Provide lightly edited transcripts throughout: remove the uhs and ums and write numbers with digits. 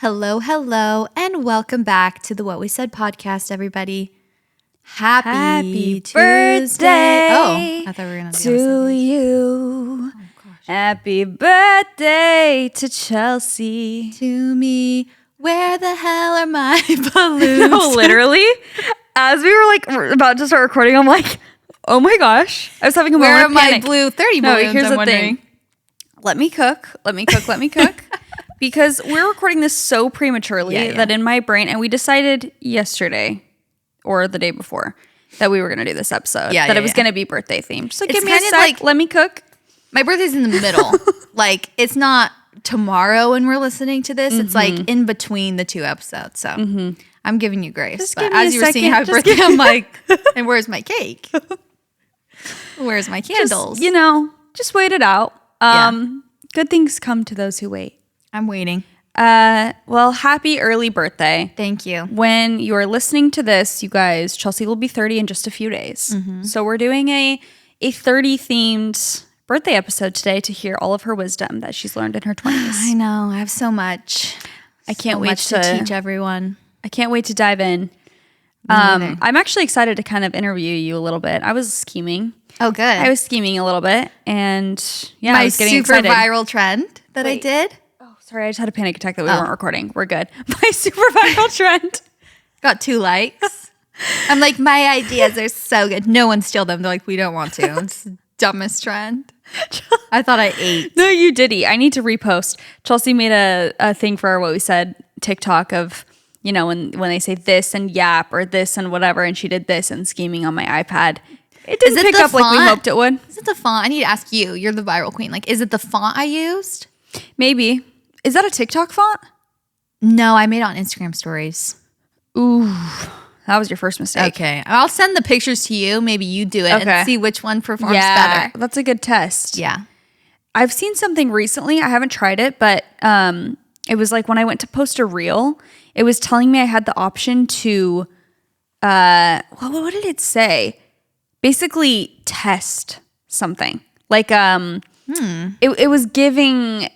Hello, hello, and welcome back to the What We Said podcast, everybody. Happy Tuesday. Oh, I thought we were going to to you. Oh, gosh. Happy birthday to Chelsey. To me, where the hell are my balloons? No, literally. As we were about to start recording, I'm like, oh my gosh. I was having a moment of panic. Where are my blue 30 balloons? No, here's the thing. Let me cook. Because we're recording this so prematurely that in my brain, and we decided yesterday or the day before that we were going to do this episode, that it was going to be birthday themed. So give me a sec, let me cook. My birthday's in the middle. It's not tomorrow when we're listening to this. It's in between the two episodes. So I'm giving you grace. Just but as you were saying happy birthday, I'm like, and where's my cake? Where's my candles? Just wait it out. Good things come to those who wait. I'm waiting. Well, happy early birthday. Thank you. When you are listening to this, you guys, Chelsey will be 30 in just a few days. So we're doing a 30 themed birthday episode today to hear all of her wisdom that she's learned in her 20s. I know. I have so much. I can't wait to teach everyone. I can't wait to dive in. I'm actually excited to kind of interview you a little bit. I was scheming. Oh, good. I was scheming a little bit, and I was getting super excited. viral trend that I did. Oh, sorry, I just had a panic attack that we weren't recording. We're good. My super viral trend got 2 likes. I'm like, my ideas are so good. No one steal them. They're like, we don't want to. It's the dumbest trend. I thought I ate. No, you did eat. I need to repost. Chelsey made a thing for our What We Said TikTok of, when they say this and yap or this and whatever, and she did this and scheming on my iPad. It didn't pick up like we hoped it would. Is it the font? I need to ask you. You're the viral queen. Is it the font I used? Maybe. Is that a TikTok font? No, I made it on Instagram stories. Ooh, that was your first mistake. Okay. I'll send the pictures to you. Maybe you do it and see which one performs better. That's a good test. Yeah. I've seen something recently. I haven't tried it, but it was when I went to post a reel, it was telling me I had the option to, what did it say? Basically test something. It was giving,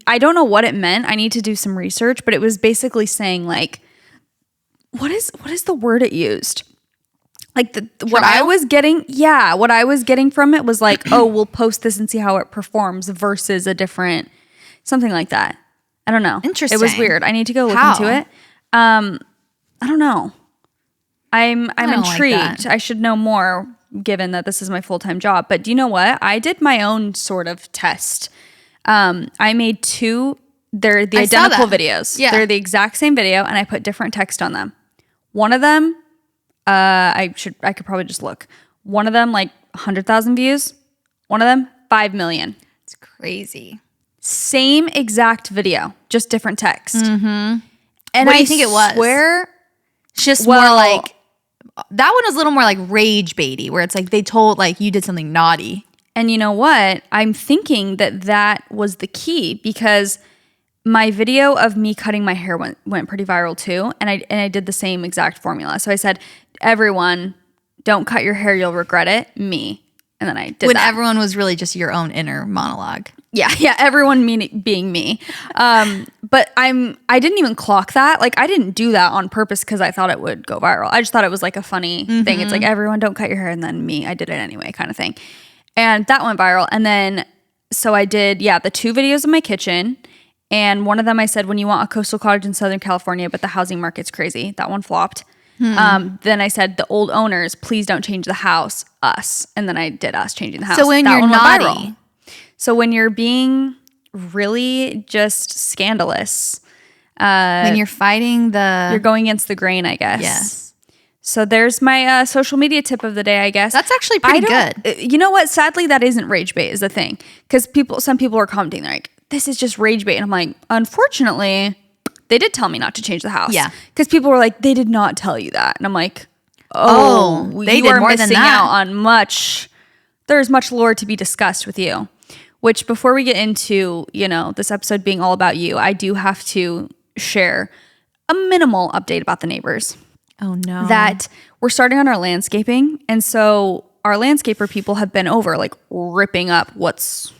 I don't know what it meant. I need to do some research, but it was basically saying what is the word it used? What I was getting from it was oh, we'll post this and see how it performs versus a different, something like that. I don't know. Interesting. It was weird. I need to go look into it. I don't know. I'm intrigued. I should know more given that this is my full-time job. But do you know what? I did my own sort of test. I made 2, they're the identical videos. Yeah. They're the exact same video and I put different text on them. One of them, I could probably just look. One of them 100,000 views. One of them 5 million. It's crazy. Same exact video, just different text. Mm-hmm. And what do you think it was? Swear, it's just more that one was a little more rage baity, where it's they told you did something naughty. And you know what? I'm thinking that was the key, because my video of me cutting my hair went pretty viral too, and I did the same exact formula. So I said, everyone, don't cut your hair, you'll regret it. Me. And then I did when that. Everyone was really just your own inner monologue. Yeah, everyone being me. But I didn't even clock that. I didn't do that on purpose because I thought it would go viral. I just thought it was a funny thing. It's everyone don't cut your hair, and then me, I did it anyway kind of thing. And that went viral. And then, so I did, the 2 videos in my kitchen. And one of them I said, when you want a coastal cottage in Southern California, but the housing market's crazy. That one flopped. Then I said, the old owners, please don't change the house, us. And then I did us changing the house. So when you're naughty. So when you're being really just scandalous. When you're fighting you're going against the grain, I guess. Yes. So there's my social media tip of the day, I guess. That's actually pretty good. You know what? Sadly, that isn't rage bait is the thing. Because some people are commenting, they're like, this is just rage bait. And I'm like, unfortunately, they did tell me not to change the house. Yeah. Because people were like, they did not tell you that. And I'm like, they did more missing than that. out on much. There's much lore to be discussed with you. Which, before we get into, this episode being all about you, I do have to share a minimal update about the neighbors. Oh, no. That we're starting on our landscaping. And so our landscaper people have been over, ripping up what's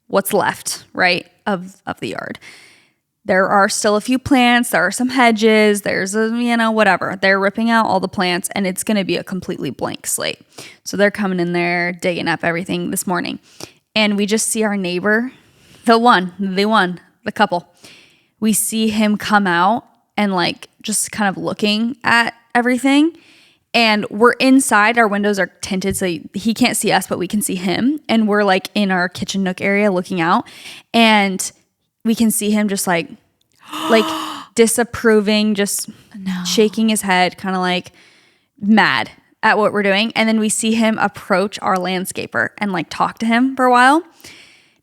left, right, of the yard. There are still a few plants. There are some hedges. There's whatever. They're ripping out all the plants and it's going to be a completely blank slate. So they're coming in there, digging up everything this morning. And we just see our neighbor, the couple. We see him come out and like just kind of looking at everything. And we're inside. Our windows are tinted so he can't see us, but we can see him. And we're like in our kitchen nook area looking out. And we can see him just like disapproving, just shaking his head, kind of like mad at what we're doing. And then we see him approach our landscaper and like talk to him for a while.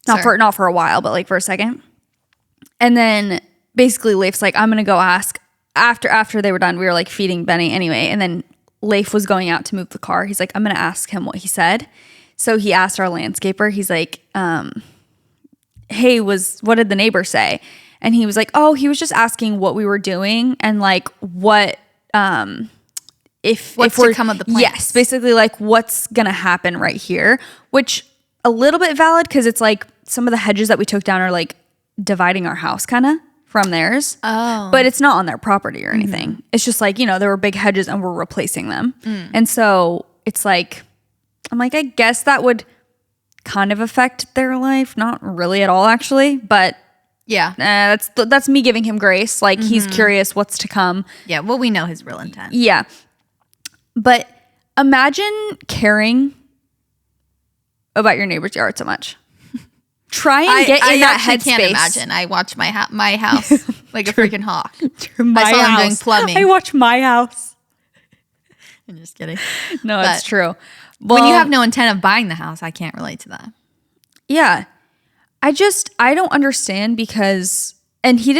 Not for a while, but like for a second. And then basically Leif's like, I'm going to go ask. After they were done, we were like feeding Benny anyway. And then Leif was going out to move the car. He's like, I'm going to ask him what he said. So he asked our landscaper, he's like, hey, what did the neighbor say? And he was like, oh, he was just asking what we were doing and like what's to come of the plants. Yes, basically like what's going to happen right here, which a little bit valid because it's like some of the hedges that we took down are like dividing our house kind of from theirs. Oh. But it's not on their property or anything. Mm-hmm. It's just like, there were big hedges and we're replacing them. Mm. And so it's like, I'm like, I guess that would kind of affect their life. Not really at all, actually. But yeah, that's me giving him grace. Like he's curious what's to come. Yeah, well, we know his real intent. Yeah. But imagine caring about your neighbor's yard so much. Try and get in that headspace. I can't imagine. I watch my house like a freaking hawk. I saw him doing plumbing. I watch my house. I'm just kidding. No, it's true. Well, when you have no intent of buying the house, I can't relate to that. Yeah. I don't understand because, and he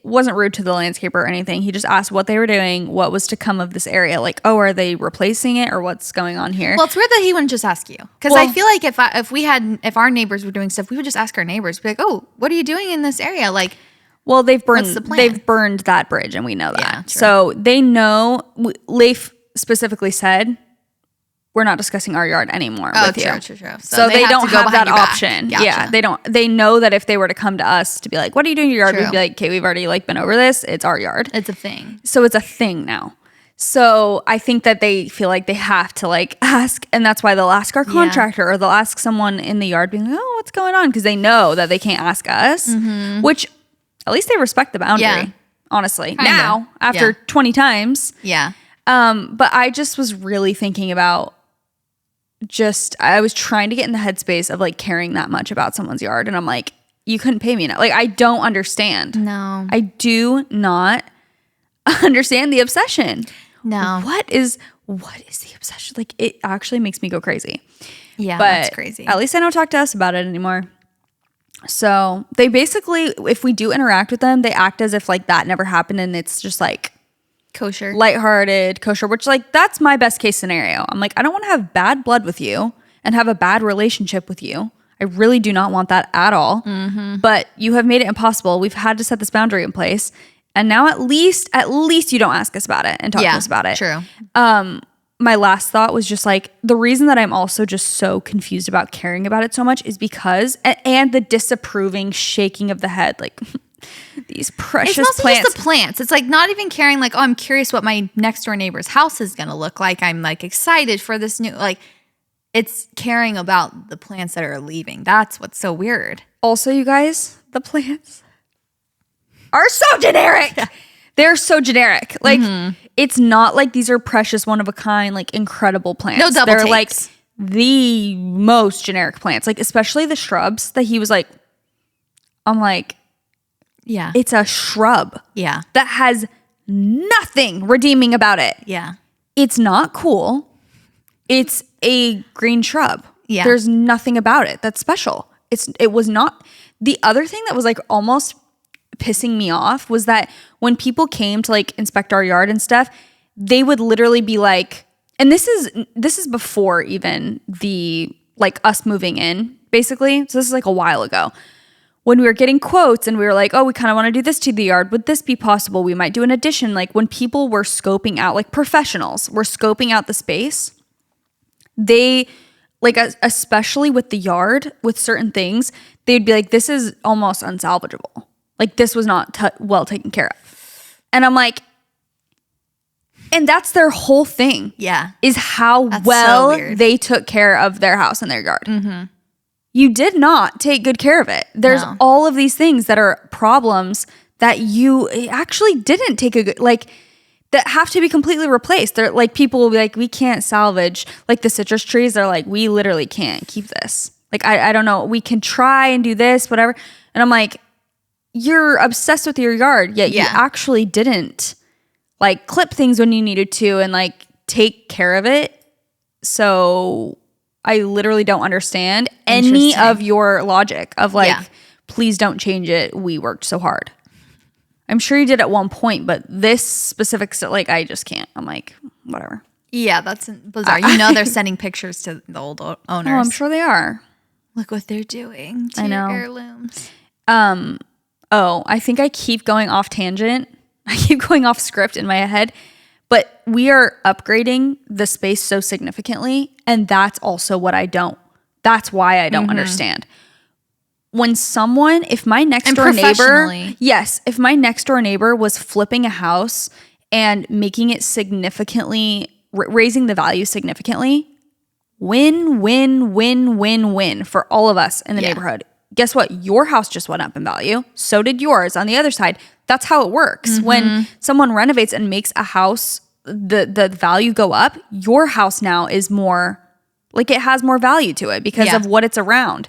wasn't rude to the landscaper or anything. He just asked what they were doing, what was to come of this area. Like, oh, are they replacing it or what's going on here? Well, it's weird that he wouldn't just ask you. Because I feel like if our neighbors were doing stuff, we would just ask our neighbors, be like, oh, what are you doing in this area? Like, well, they've burned that bridge and we know that. Yeah, so they know, Leif specifically said, we're not discussing our yard anymore with you. True. So they don't have that option. Gotcha. Yeah, they don't. They know that if they were to come to us to be like, what are you doing in your yard? We'd be like, okay, we've already like been over this. It's our yard. It's a thing. So it's a thing now. So I think that they feel like they have to like ask. And that's why they'll ask our contractor or they'll ask someone in the yard being like, oh, what's going on? Because they know that they can't ask us, which at least they respect the boundary, honestly. Kinda. Now, after 20 times. Yeah. But I just was really thinking about I was trying to get in the headspace of like caring that much about someone's yard. And I'm like, you couldn't pay me enough. Like, I don't understand. No. I do not understand the obsession. No. What is the obsession? Like, it actually makes me go crazy. Yeah, but that's crazy. At least I don't talk to us about it anymore. So they basically, if we do interact with them, they act as if like that never happened. And it's just like, kosher, lighthearted, kosher, which like that's my best case scenario. I'm like, I don't want to have bad blood with you and have a bad relationship with you. I really do not want that at all. Mm-hmm. But you have made it impossible. We've had to set this boundary in place, and now at least you don't ask us about it and talk to us about it. True. My last thought was just like the reason that I'm also just so confused about caring about it so much is because and the disapproving shaking of the head, like. These precious plants. It's mostly just the plants. It's like not even caring like, oh, I'm curious what my next door neighbor's house is going to look like. I'm like excited for this new, like it's caring about the plants that are leaving. That's what's so weird. Also, you guys, the plants are so generic. Yeah. They're so generic. Like it's not like these are precious, one of a kind, like incredible plants. No double They're takes. Like the most generic plants, like especially the shrubs that he was like, I'm like, yeah. It's a shrub. Yeah. That has nothing redeeming about it. Yeah. It's not cool. It's a green shrub. Yeah. There's nothing about it that's special. It was not. The other thing that was like almost pissing me off was that when people came to like inspect our yard and stuff, they would literally be like, and this is before even the like us moving in, basically. So this is like a while ago. When we were getting quotes and we were like, oh, we kind of want to do this to the yard. Would this be possible? We might do an addition. Like when people were scoping out, like professionals were scoping out the space, they like, especially with the yard, with certain things, they'd be like, this is almost unsalvageable. Like, this was not well taken care of. And I'm like, and that's their whole thing. Yeah. Is how That's well so weird. they took care of their house and their yard. You did not take good care of it. There's No. all of these things that are problems that you actually didn't take a good, like, that have to be completely replaced. They're like, people will be like, we can't salvage, like the citrus trees. They're like, we literally can't keep this. Like, I don't know. We can try and do this, whatever. And I'm like, you're obsessed with your yard, yet you actually didn't like clip things when you needed to and like take care of it. So I literally don't understand any of your logic of like, please don't change it. We worked so hard. I'm sure you did at one point, but this specific, like, I just can't. I'm like, whatever. Yeah, that's bizarre. You know they're sending pictures to the old owners. Oh, I'm sure they are. Look what they're doing to I know. your heirlooms. Oh, I think I keep going off tangent. I keep going off script in my head. But we are upgrading the space so significantly. And that's also what that's why I don't understand. When someone, if my next door neighbor, if my next door neighbor was flipping a house and making it significantly, raising the value significantly, win, win, win, win, win for all of us in the neighborhood. Guess what? Your house just went up in value. So did yours on the other side. That's how it works. When someone renovates and makes a house, the value go up, your house now is more, like, it has more value to it because of what it's around.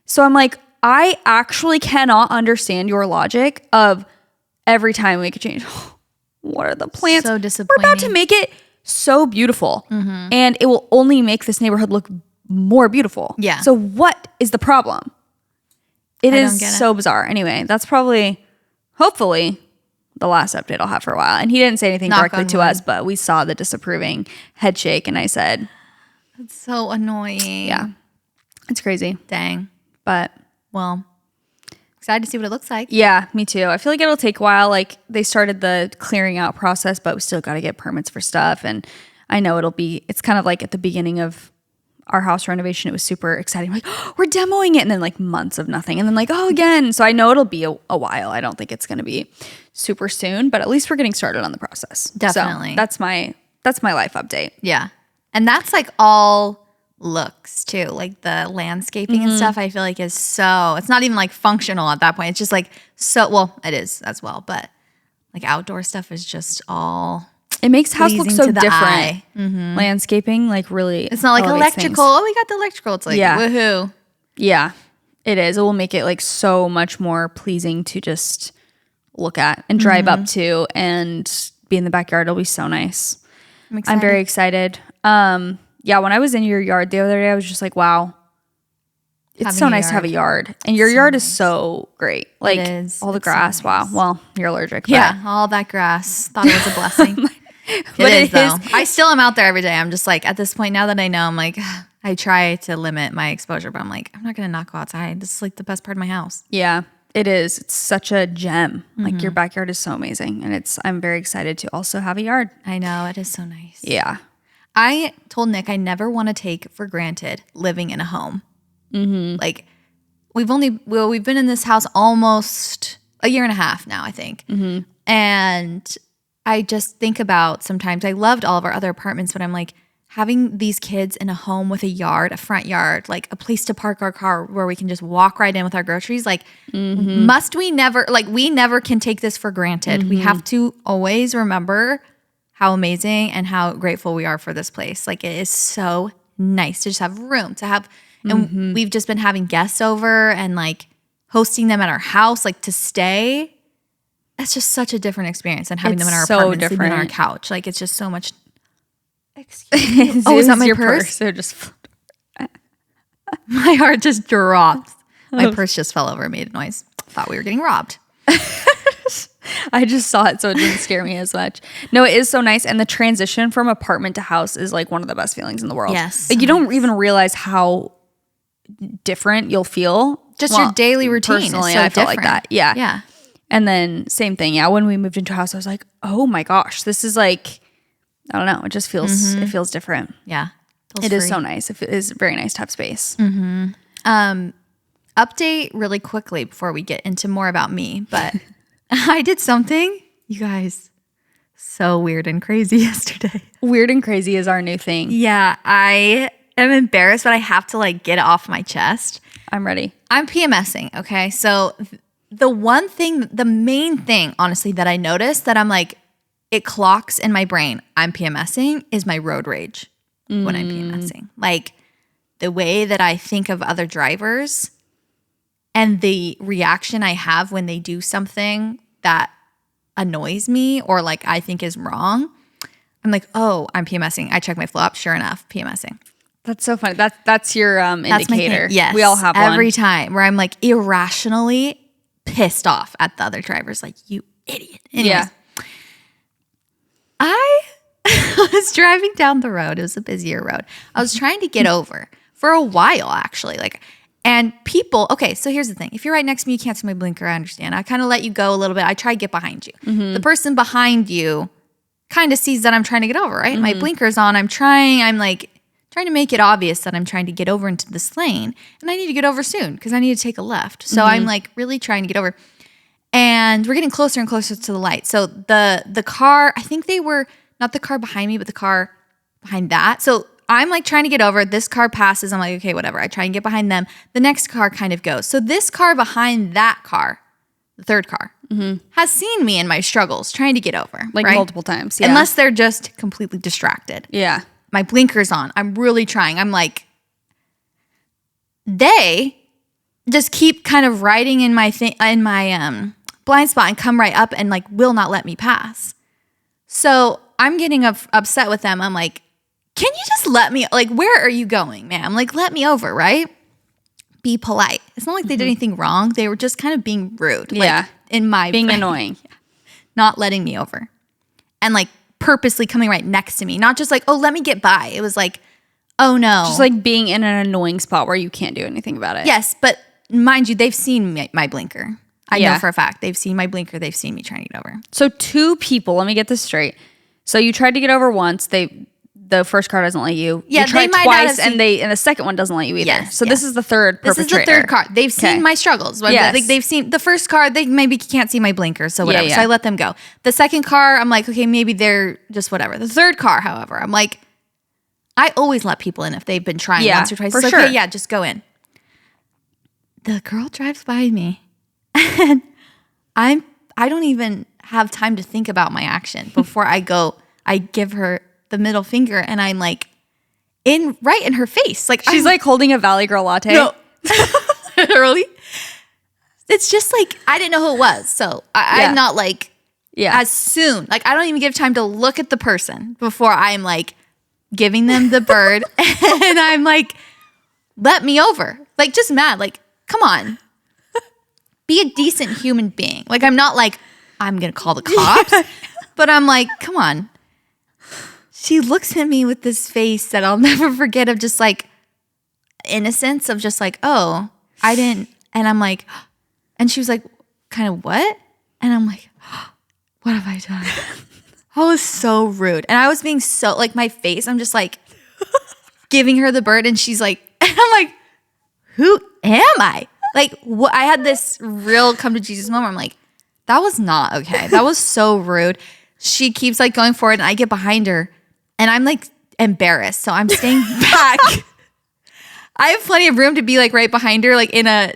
So I'm like, I actually cannot understand your logic of every time we make a change. What are the plants? So disappointing. We're about to make it so beautiful. And it will only make this neighborhood look more beautiful. Yeah. So what is the problem? It is so bizarre. Anyway, that's probably, hopefully, the last update I'll have for a while. And he didn't say anything directly to us, but we saw the disapproving head shake. And I said, that's so annoying. Yeah. It's crazy. Dang. But, well, excited to see what it looks like. Yeah, me too. I feel like it'll take a while. Like, they started the clearing out process, but we still got to get permits for stuff. And I know it's kind of like at the beginning of our house renovation, it was super exciting. Like, oh, we're demoing it. And then like months of nothing. And then like, oh, again. So I know it'll be a while. I don't think it's going to be super soon, but at least we're getting started on the process. Definitely. So that's my life update. Yeah. And that's like all looks too. Like the landscaping and stuff, I feel like is so, it's not even like functional at that point. It's just like so, well, it is as well, but like outdoor stuff is just all, it makes house look so different. Mm-hmm. Landscaping, like, really, it's not like electrical. Things. Oh, we got the electrical. It's like, woohoo. Yeah, it is. It will make it like so much more pleasing to just look at and drive up to and be in the backyard. It'll be so nice. I'm very excited. Yeah, when I was in your yard the other day, I was just like, wow, it's so nice to have a yard. And your yard is so great. Like, all the grass. So nice. Wow. Well, you're allergic. Yeah, all that grass. Thought it was a blessing. But it is, though. I still am out there every day. I'm just like, at this point, now that I know, I'm like, I try to limit my exposure, but I'm like, I'm not going to not go outside. This is like the best part of my house. Yeah, it is. It's such a gem. Like, your backyard is so amazing. And I'm very excited to also have a yard. I know. It is so nice. Yeah. I told Nick I never want to take for granted living in a home. Like, we've been in this house almost a year and a half now, I think. And I just think about sometimes, I loved all of our other apartments, but I'm like, having these kids in a home with a yard, a front yard, like a place to park our car where we can just walk right in with our groceries. Like, must we never, like, we never can take this for granted. We have to always remember how amazing and how grateful we are for this place. Like, it is so nice to just have room to have, and we've just been having guests over and like hosting them at our house, like to stay. That's just such a different experience than having them in our apartment, sleeping on our couch. Like, it's just so much. Excuse me. Oh, is that my purse? So just my heart just dropped. My purse just fell over and made a noise. Thought we were getting robbed. I just saw it, so it didn't scare me as much. No, it is so nice. And the transition from apartment to house is like one of the best feelings in the world. Yes. Like, you don't even realize how different you'll feel. Just your daily routine. Personally, is so I felt like that. Yeah. Yeah. And then same thing. Yeah. When we moved into a house, I was like, oh my gosh, this is like, I don't know. It just feels, it feels different. Yeah. It is so nice. It is very nice to have space. Update really quickly before we get into more about me, but I did something, you guys, so weird and crazy yesterday. Weird and crazy is our new thing. Yeah, I am embarrassed, but I have to like get it off my chest. I'm ready. I'm PMSing, okay? So the main thing, honestly, that I noticed that I'm like, it clocks in my brain, I'm PMSing, is my road rage when I'm PMSing. Like the way that I think of other drivers and the reaction I have when they do something that annoys me or like I think is wrong. I'm like, oh, I'm PMSing. I check my flow up. Sure enough, PMSing. That's so funny. That's your indicator. Yes. We all have every one. time where I'm like irrationally pissed off at the other drivers. Like, you idiot. Anyways, Yeah. I was driving down the road. It was a busier road. I was trying to get over for a while, actually. And people, okay, so here's the thing. If you're right next to me, you can't see my blinker, I understand. I kind of let you go a little bit. I try to get behind you. Mm-hmm. The person behind you kind of sees that I'm trying to get over, right? Mm-hmm. My blinker's on. I'm like trying to make it obvious that I'm trying to get over into this lane. And I need to get over soon because I need to take a left. So I'm like really trying to get over. And we're getting closer and closer to the light. So the car, I think they were not the car behind me, but the car behind that. So I'm like trying to get over. This car passes. I'm like, okay, whatever. I try and get behind them. The next car kind of goes. So this car behind that car, the third car, has seen me in my struggles trying to get over. Like right? multiple times. Yeah. Unless they're just completely distracted. Yeah. My blinker's on. I'm really trying. I'm like, they just keep kind of riding in my blind spot and come right up and like will not let me pass. So I'm getting upset with them. I'm like, can you just let me, like, where are you going, ma'am? Like, let me over, right? Be polite. It's not like they did anything wrong. They were just kind of being rude. Yeah. Like, in my being brain. annoying. Not letting me over. And like purposely coming right next to me. Not just like, oh, let me get by. It was like, oh no. Just like being in an annoying spot where you can't do anything about it. Yes, but mind you, they've seen my blinker. I Yeah. know for a fact. They've seen my blinker. They've seen me trying to get over. So two people, let me get this straight. So you tried to get over once. The first car doesn't let you. Yeah, you tried they might not twice, have and the second one doesn't let you either. Yes, so yes. this is the third This perpetrator. is the third car. They've seen my struggles. Yes. Like they've seen the first car. They maybe can't see my blinker, so whatever. Yeah. So I let them go. The second car, I'm like, okay, maybe they're just whatever. The third car, however, I'm like, I always let people in if they've been trying once or twice. for It's like, sure. okay, yeah, just go in. The girl drives by me, and I don't even have time to think about my action before I go. I give her the middle finger, and I'm like, right in her face. Like She's like holding a Valley Girl latte. no, literally. It's just like I didn't know who it was, so I'm not like as soon. Like I don't even give time to look at the person before I'm like giving them the bird, and I'm like, let me over. Like just mad. Like come on, be a decent human being. Like I'm not like I'm gonna call the cops, but I'm like, come on. She looks at me with this face that I'll never forget of just like innocence of just like, oh, I didn't. And I'm like, and she was like, kind of what? And I'm like, what have I done? I was so rude. And I was being so like my face, I'm just like giving her the bird. And she's like, and I'm like, who am I? Like what? I had this real come to Jesus moment. I'm like, that was not okay. That was so rude. She keeps like going forward and I get behind her. And I'm like embarrassed. So I'm staying back. I have plenty of room to be like right behind her, like in a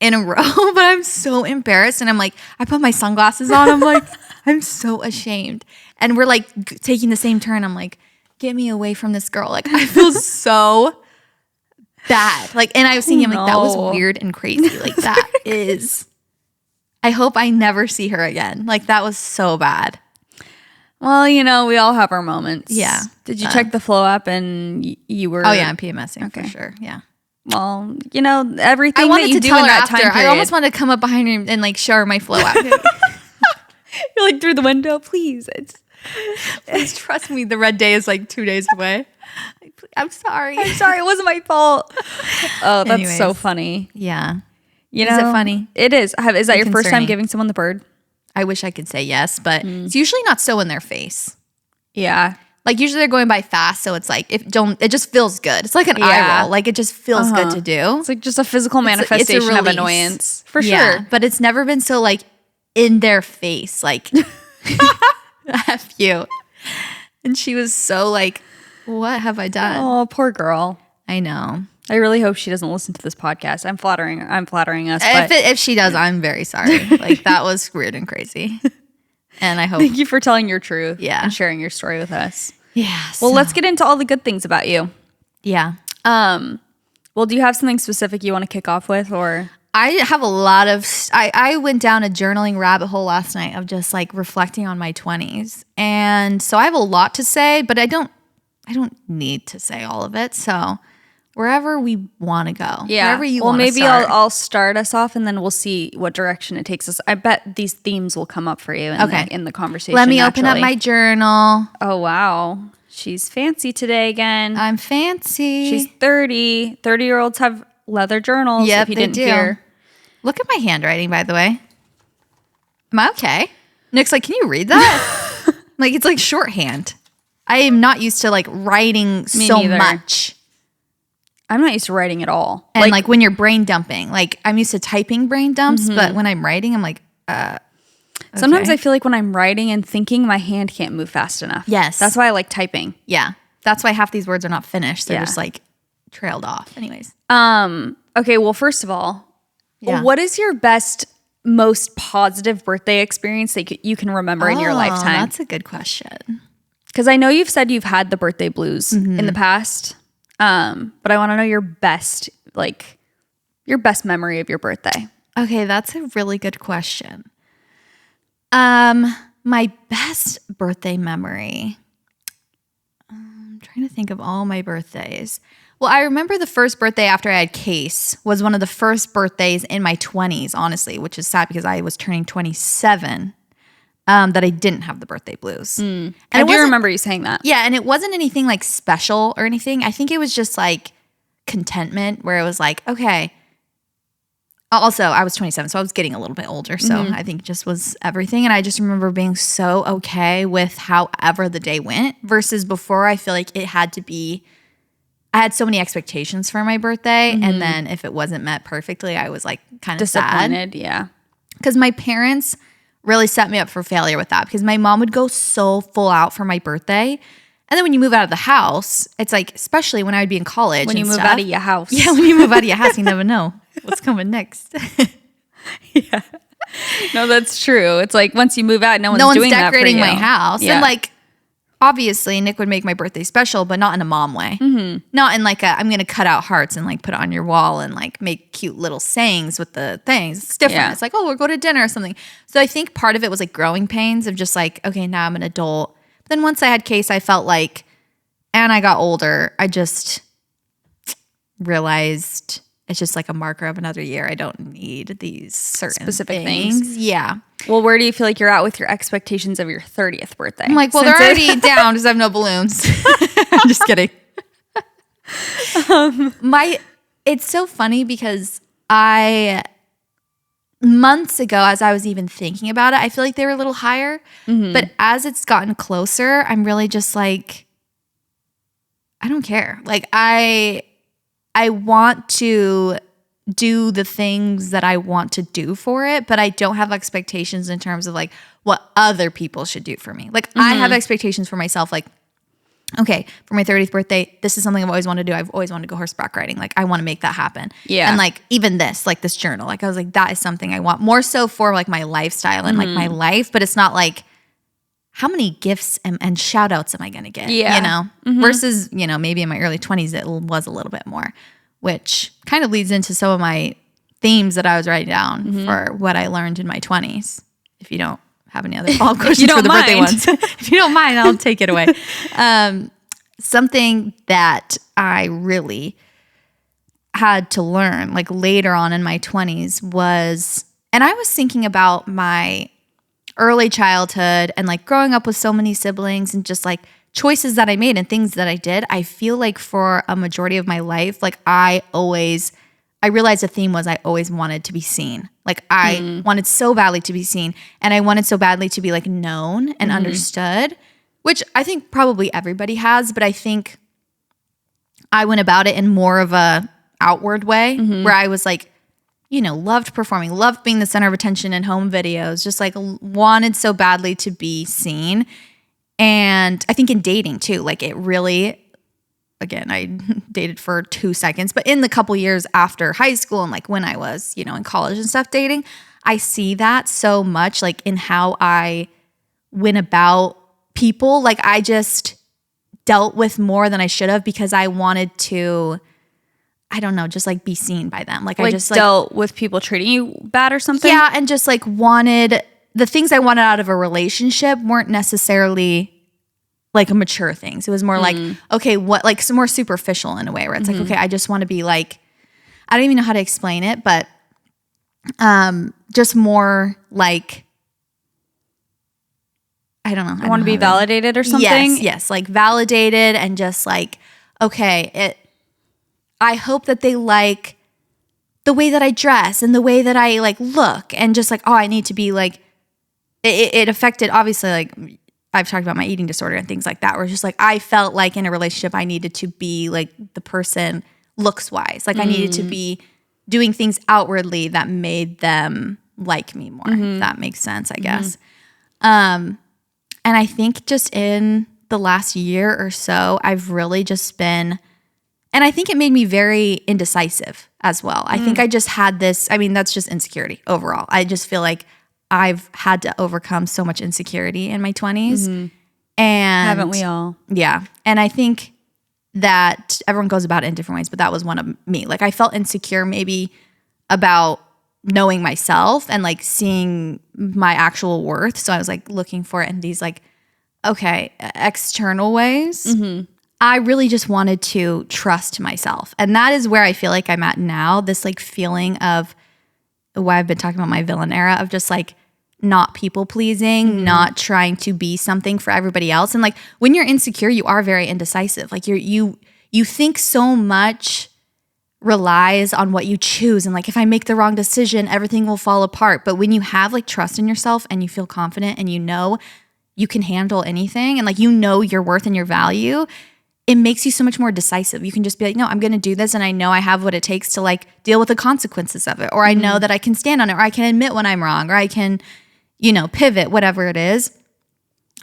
row, but I'm so embarrassed. And I'm like, I put my sunglasses on. I'm like, I'm so ashamed. And we're like taking the same turn. I'm like, get me away from this girl. Like I feel so bad. Like, and I was thinking like that was weird and crazy. Like that is, I hope I never see her again. Like that was so bad. Well, we all have our moments. Yeah. Did you check the flow up and you were? Oh yeah, I'm PMSing for sure. Yeah. Well, everything I wanted that you to do tell in her that after. time period. I almost wanted to come up behind her and like show her my flow app. You're like through the window, please. Please trust me. The red day is like 2 days away. I'm sorry. I'm sorry. It wasn't my fault. Oh, that's Anyways. so funny. Yeah. Is it funny? It is. Is that your first time Concerning. giving someone the bird? I wish I could say yes, but it's usually not so in their face. Yeah. Like usually they're going by fast, so it's like it just feels good. It's like an eye roll. Like it just feels good to do. It's like just a physical manifestation of annoyance. For sure. But it's never been so like in their face, like F you. And she was so like, what have I done? Oh, poor girl. I know. I really hope she doesn't listen to this podcast. I'm flattering us. But If she does, I'm very sorry. Like that was weird and crazy. And I hope. Thank you for telling your truth. Yeah. And sharing your story with us. Yeah. Well, let's get into all the good things about you. Yeah. Well, do you have something specific you want to kick off with, or? I have a lot of. I went down a journaling rabbit hole last night of just like reflecting on my 20s, and so I have a lot to say, but I don't need to say all of it. So wherever we want to go, wherever you want to maybe start. I'll start us off, and then we'll see what direction it takes us. I bet these themes will come up for you in the conversation. Let me open up my journal. Oh, wow. She's fancy today again. I'm fancy. She's 30. 30-year-olds have leather journals, Yep, if you they didn't do. hear. Look at my handwriting, by the way. Am I okay? Nick's like, can you read that? Like, it's like shorthand. I am not used to like writing so neither. much. I'm not used to writing at all. And like when you're brain dumping, like I'm used to typing brain dumps, but when I'm writing, I'm like, Sometimes I feel like when I'm writing and thinking, my hand can't move fast enough. Yes. That's why I like typing. yeah. That's why half these words are not finished. They're just like trailed off. Anyways. Okay, well, first of all, what is your best, most positive birthday experience that you can remember in your lifetime? That's a good question. Because I know you've said you've had the birthday blues in the past, but I want to know your best memory of your birthday. Okay, that's a really good question. My best birthday memory. I'm trying to think of all my birthdays. Well, I remember the first birthday after I had Case was one of the first birthdays in my 20s, honestly, which is sad because I was turning 27, that I didn't have the birthday blues. And I do remember you saying that. Yeah, and it wasn't anything like special or anything. I think it was just like contentment where it was like, okay. Also, I was 27, so I was getting a little bit older. So I think it just was everything. And I just remember being so okay with however the day went versus before I feel like it had to be, I had so many expectations for my birthday. And then if it wasn't met perfectly, I was like kind of Disappointed, sad. yeah. Because my parents really set me up for failure with that because my mom would go so full out for my birthday. And then when you move out of the house, it's like, especially when I would be in college. When you move out of your house. Yeah, when you move out of your house, you never know what's coming next. Yeah. No, that's true. It's like once you move out, no one's doing that for you. decorating my house. Yeah. And like, obviously, Nick would make my birthday special, but not in a mom way. Not in like I'm going to cut out hearts and like put it on your wall and like make cute little sayings with the things. It's different. Yeah. It's like, oh, we'll go to dinner or something. So I think part of it was like growing pains of just like, okay, now I'm an adult. But then once I had Case, I felt like, and I got older, I just realized it's just like a marker of another year. I don't need these certain Specific things. things. Yeah. Well, where do you feel like you're at with your expectations of your 30th birthday? I'm like, well, they're already down because I have no balloons. I'm just kidding. It's so funny because months ago, as I was even thinking about it, I feel like they were a little higher. But as it's gotten closer, I'm really just like, I don't care. Like I want to do the things that I want to do for it, but I don't have expectations in terms of like what other people should do for me. Like I have expectations for myself. Like, okay, for my 30th birthday, this is something I've always wanted to do. I've always wanted to go horseback riding. Like I want to make that happen. Yeah. And like even this journal, like I was like, that is something I want more so for like my lifestyle and like my life, but it's not like how many gifts and shout outs am I going to get? Yeah. You know, versus, you know, maybe in my early 20s, it was a little bit more, which kind of leads into some of my themes that I was writing down for what I learned in my 20s. If you don't have any other follow-up questions for the birthday ones, if you don't mind, I'll take it away. Something that I really had to learn like later on in my 20s was, and I was thinking about my early childhood and like growing up with so many siblings and just like choices that I made and things that I did. I feel like for a majority of my life, like I realized the theme was I always wanted to be seen. Like I wanted so badly to be seen and I wanted so badly to be like known and understood which I think probably everybody has, but I think I went about it in more of a outward way where I was like, loved performing, loved being the center of attention in home videos, just like wanted so badly to be seen. And I think in dating too, like it really, again, I dated for 2 seconds, but in the couple years after high school and like when I was, in college and stuff dating, I see that so much like in how I went about people. Like I just dealt with more than I should have because I wanted to, I don't know, just like be seen by them. Like I just dealt with people treating you bad or something? Yeah, and just like wanted, the things I wanted out of a relationship weren't necessarily like mature things. It was more like, okay, what, like some more superficial in a way where it's like, okay, I just want to be like, I don't even know how to explain it, but just more like, I don't know. I want to be validated or something? Yes, like validated and just like, okay, I hope that they like the way that I dress and the way that I like look and just like, oh, I need to be like, it affected, obviously, like I've talked about my eating disorder and things like that, where it's just like, I felt like in a relationship, I needed to be like the person looks wise. Like I needed to be doing things outwardly that made them like me more, if that makes sense, I guess. And I think just in the last year or so, I've really just been, and I think it made me very indecisive as well. I think I just had this, I mean, that's just insecurity overall. I just feel like I've had to overcome so much insecurity in my 20s. And haven't we all? Yeah. And I think that everyone goes about it in different ways, but that was one of me. Like I felt insecure maybe about knowing myself and like seeing my actual worth. So I was like looking for it in these like, okay, external ways. I really just wanted to trust myself. And that is where I feel like I'm at now. This like feeling of why I've been talking about my villain era of just like not people pleasing, not trying to be something for everybody else. And like when you're insecure, you are very indecisive. Like you think so much relies on what you choose. And like, if I make the wrong decision, everything will fall apart. But when you have like trust in yourself and you feel confident and you know you can handle anything and like, your worth and your value, it makes you so much more decisive. You can just be like, no, I'm going to do this. And I know I have what it takes to like deal with the consequences of it. Or I know that I can stand on it, or I can admit when I'm wrong, or I can, pivot, whatever it is.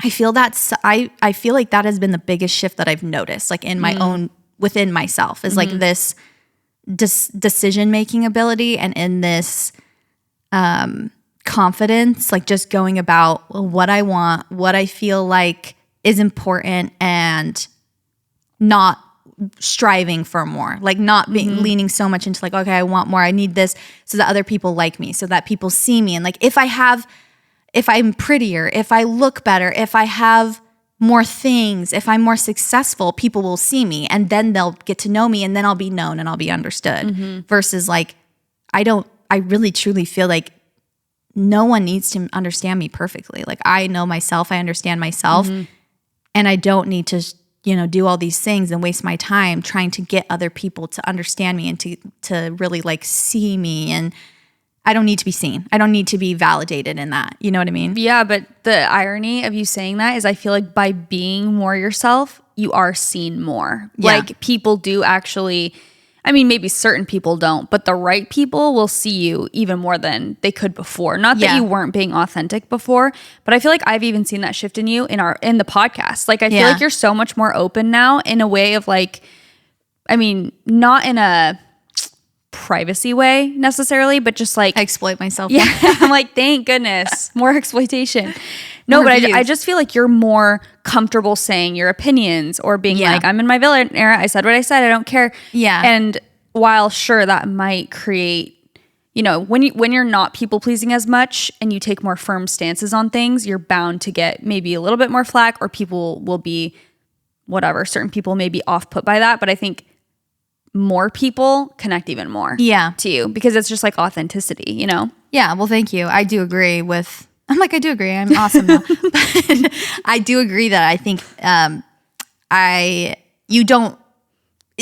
I feel I feel like that has been the biggest shift that I've noticed, like in my own, within myself, is like this decision-making ability and in this confidence, like just going about what I want, what I feel like is important, and not striving for more, like not being leaning so much into like, okay, I want more, I need this so that other people like me, so that people see me. And like if I'm prettier, if I look better, if I have more things, if I'm more successful, people will see me and then they'll get to know me and then I'll be known and I'll be understood. Versus like, I really truly feel like no one needs to understand me perfectly. Like I know myself, I understand myself, and I don't need to, do all these things and waste my time trying to get other people to understand me and to really like see me. And I don't need to be seen. I don't need to be validated in that. You know what I mean? Yeah, but the irony of you saying that is I feel like by being more yourself, you are seen more. Yeah. Like people do actually, I mean, maybe certain people don't, but the right people will see you even more than they could before. Not that you weren't being authentic before, but I feel like I've even seen that shift in you in the podcast. Like I feel like you're so much more open now in a way of like, I mean, not in a privacy way necessarily, but just like I exploit myself. Yeah. I'm like, thank goodness, more exploitation. No, but I just feel like you're more comfortable saying your opinions or being like, I'm in my villain era. I said what I said. I don't care. Yeah. And while sure that might create, when you're not people pleasing as much and you take more firm stances on things, you're bound to get maybe a little bit more flack, or people will be whatever. Certain people may be off put by that. But I think more people connect even more to you because it's just like authenticity, Yeah. Well, thank you. I do agree with, I do agree. I'm awesome now. But I do agree that I think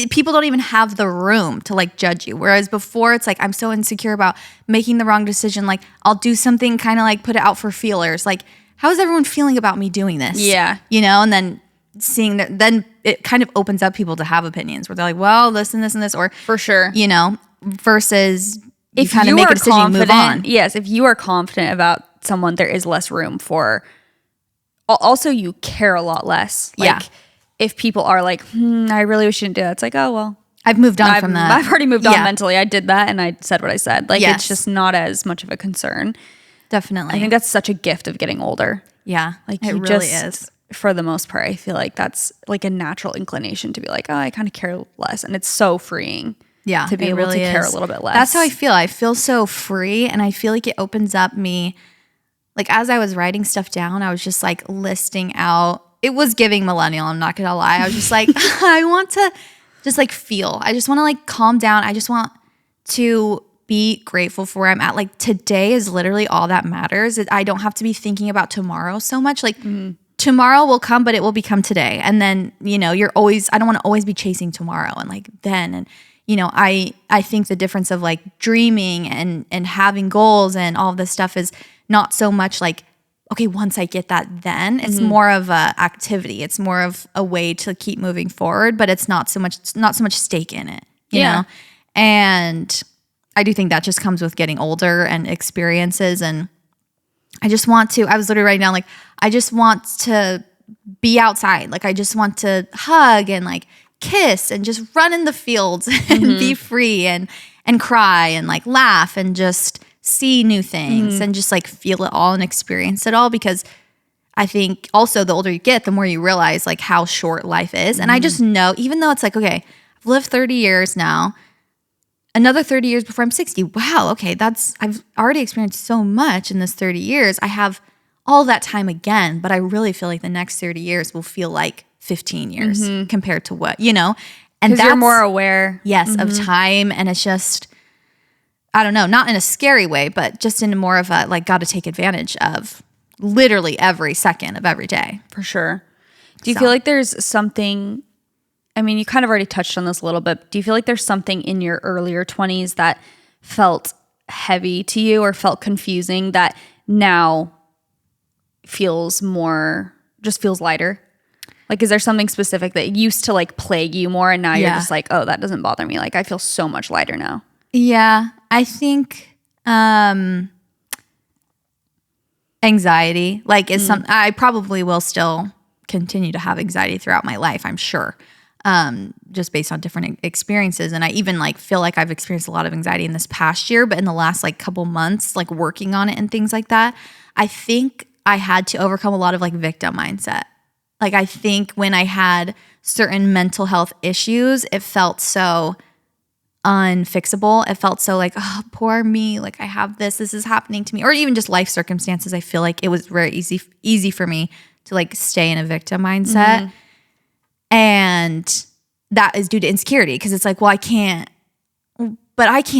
people don't even have the room to like judge you. Whereas before it's like, I'm so insecure about making the wrong decision. Like I'll do something kind of like put it out for feelers. Like how is everyone feeling about me doing this? Yeah. You know, and then seeing that, then it kind of opens up people to have opinions where they're like, well, this and this and this, or For sure. you know, versus you If kind of you make are a decision and move on. yes, if you are confident about someone, there is less room for. Also, you care a lot less. Like, Yeah. if people are like, I really wish you didn't do that. It's like, oh well, I've moved on from that. I've already moved on Yeah. mentally. I did that, and I said what I said. Like, Yes. it's just not as much of a concern. Definitely. I think that's such a gift of getting older. yeah, Like, it you really just, is. for the most part, I feel like that's like a natural inclination to be like, oh, I kind of care less, and it's so freeing. Yeah, to be it able really to care is. a little bit less. That's how I feel. I feel so free, and I feel like it opens up me. Like as I was writing stuff down, I was just like listing out. It was giving millennial. I'm not gonna lie. I was just like, I want to just like feel. I just want to like calm down. I just want to be grateful for where I'm at. Like today is literally all that matters. I don't have to be thinking about tomorrow so much. Like tomorrow will come, but it will become today. And then, you know, I don't want to always be chasing tomorrow and like then. And, you know, I think the difference of like dreaming and having goals and all of this stuff is not so much like, okay, once I get that, then it's more of a activity. It's more of a way to keep moving forward, but it's not so much stake in it, you know? And I do think that just comes with getting older and experiences. And I was literally writing down, like, I just want to be outside. Like, I just want to hug and like kiss and just run in the fields and be free and cry and like laugh and just see new things and just like feel it all and experience it all. Because I think also the older you get, the more you realize like how short life is. And I just know, even though it's like, okay, I've lived 30 years now, another 30 years before I'm 60. Wow, okay, I've already experienced so much in this 30 years. I have all that time again, but I really feel like the next 30 years will feel like 15 years compared to what, you know? And because you're more aware. Yes, of time. And it's just, I don't know, not in a scary way, but just in more of a like, got to take advantage of literally every second of every day. For sure. Do you feel like there's something, I mean, you kind of already touched on this a little bit. Do you feel like there's something in your earlier 20s that felt heavy to you or felt confusing that now feels lighter? Like, is there something specific that used to like plague you more and now you're just like, oh, that doesn't bother me. Like, I feel so much lighter now. Yeah, I think anxiety like is something I probably will still continue to have anxiety throughout my life, I'm sure. Just based on different experiences. And I even like feel like I've experienced a lot of anxiety in this past year, but in the last like couple months, like working on it and things like that, I think I had to overcome a lot of like victim mindset. Like I think when I had certain mental health issues, it felt so unfixable. It felt so like, oh, poor me. Like I have this is happening to me. Or even just life circumstances. I feel like it was very easy for me to like stay in a victim mindset. And that is due to insecurity because it's like, well, I can't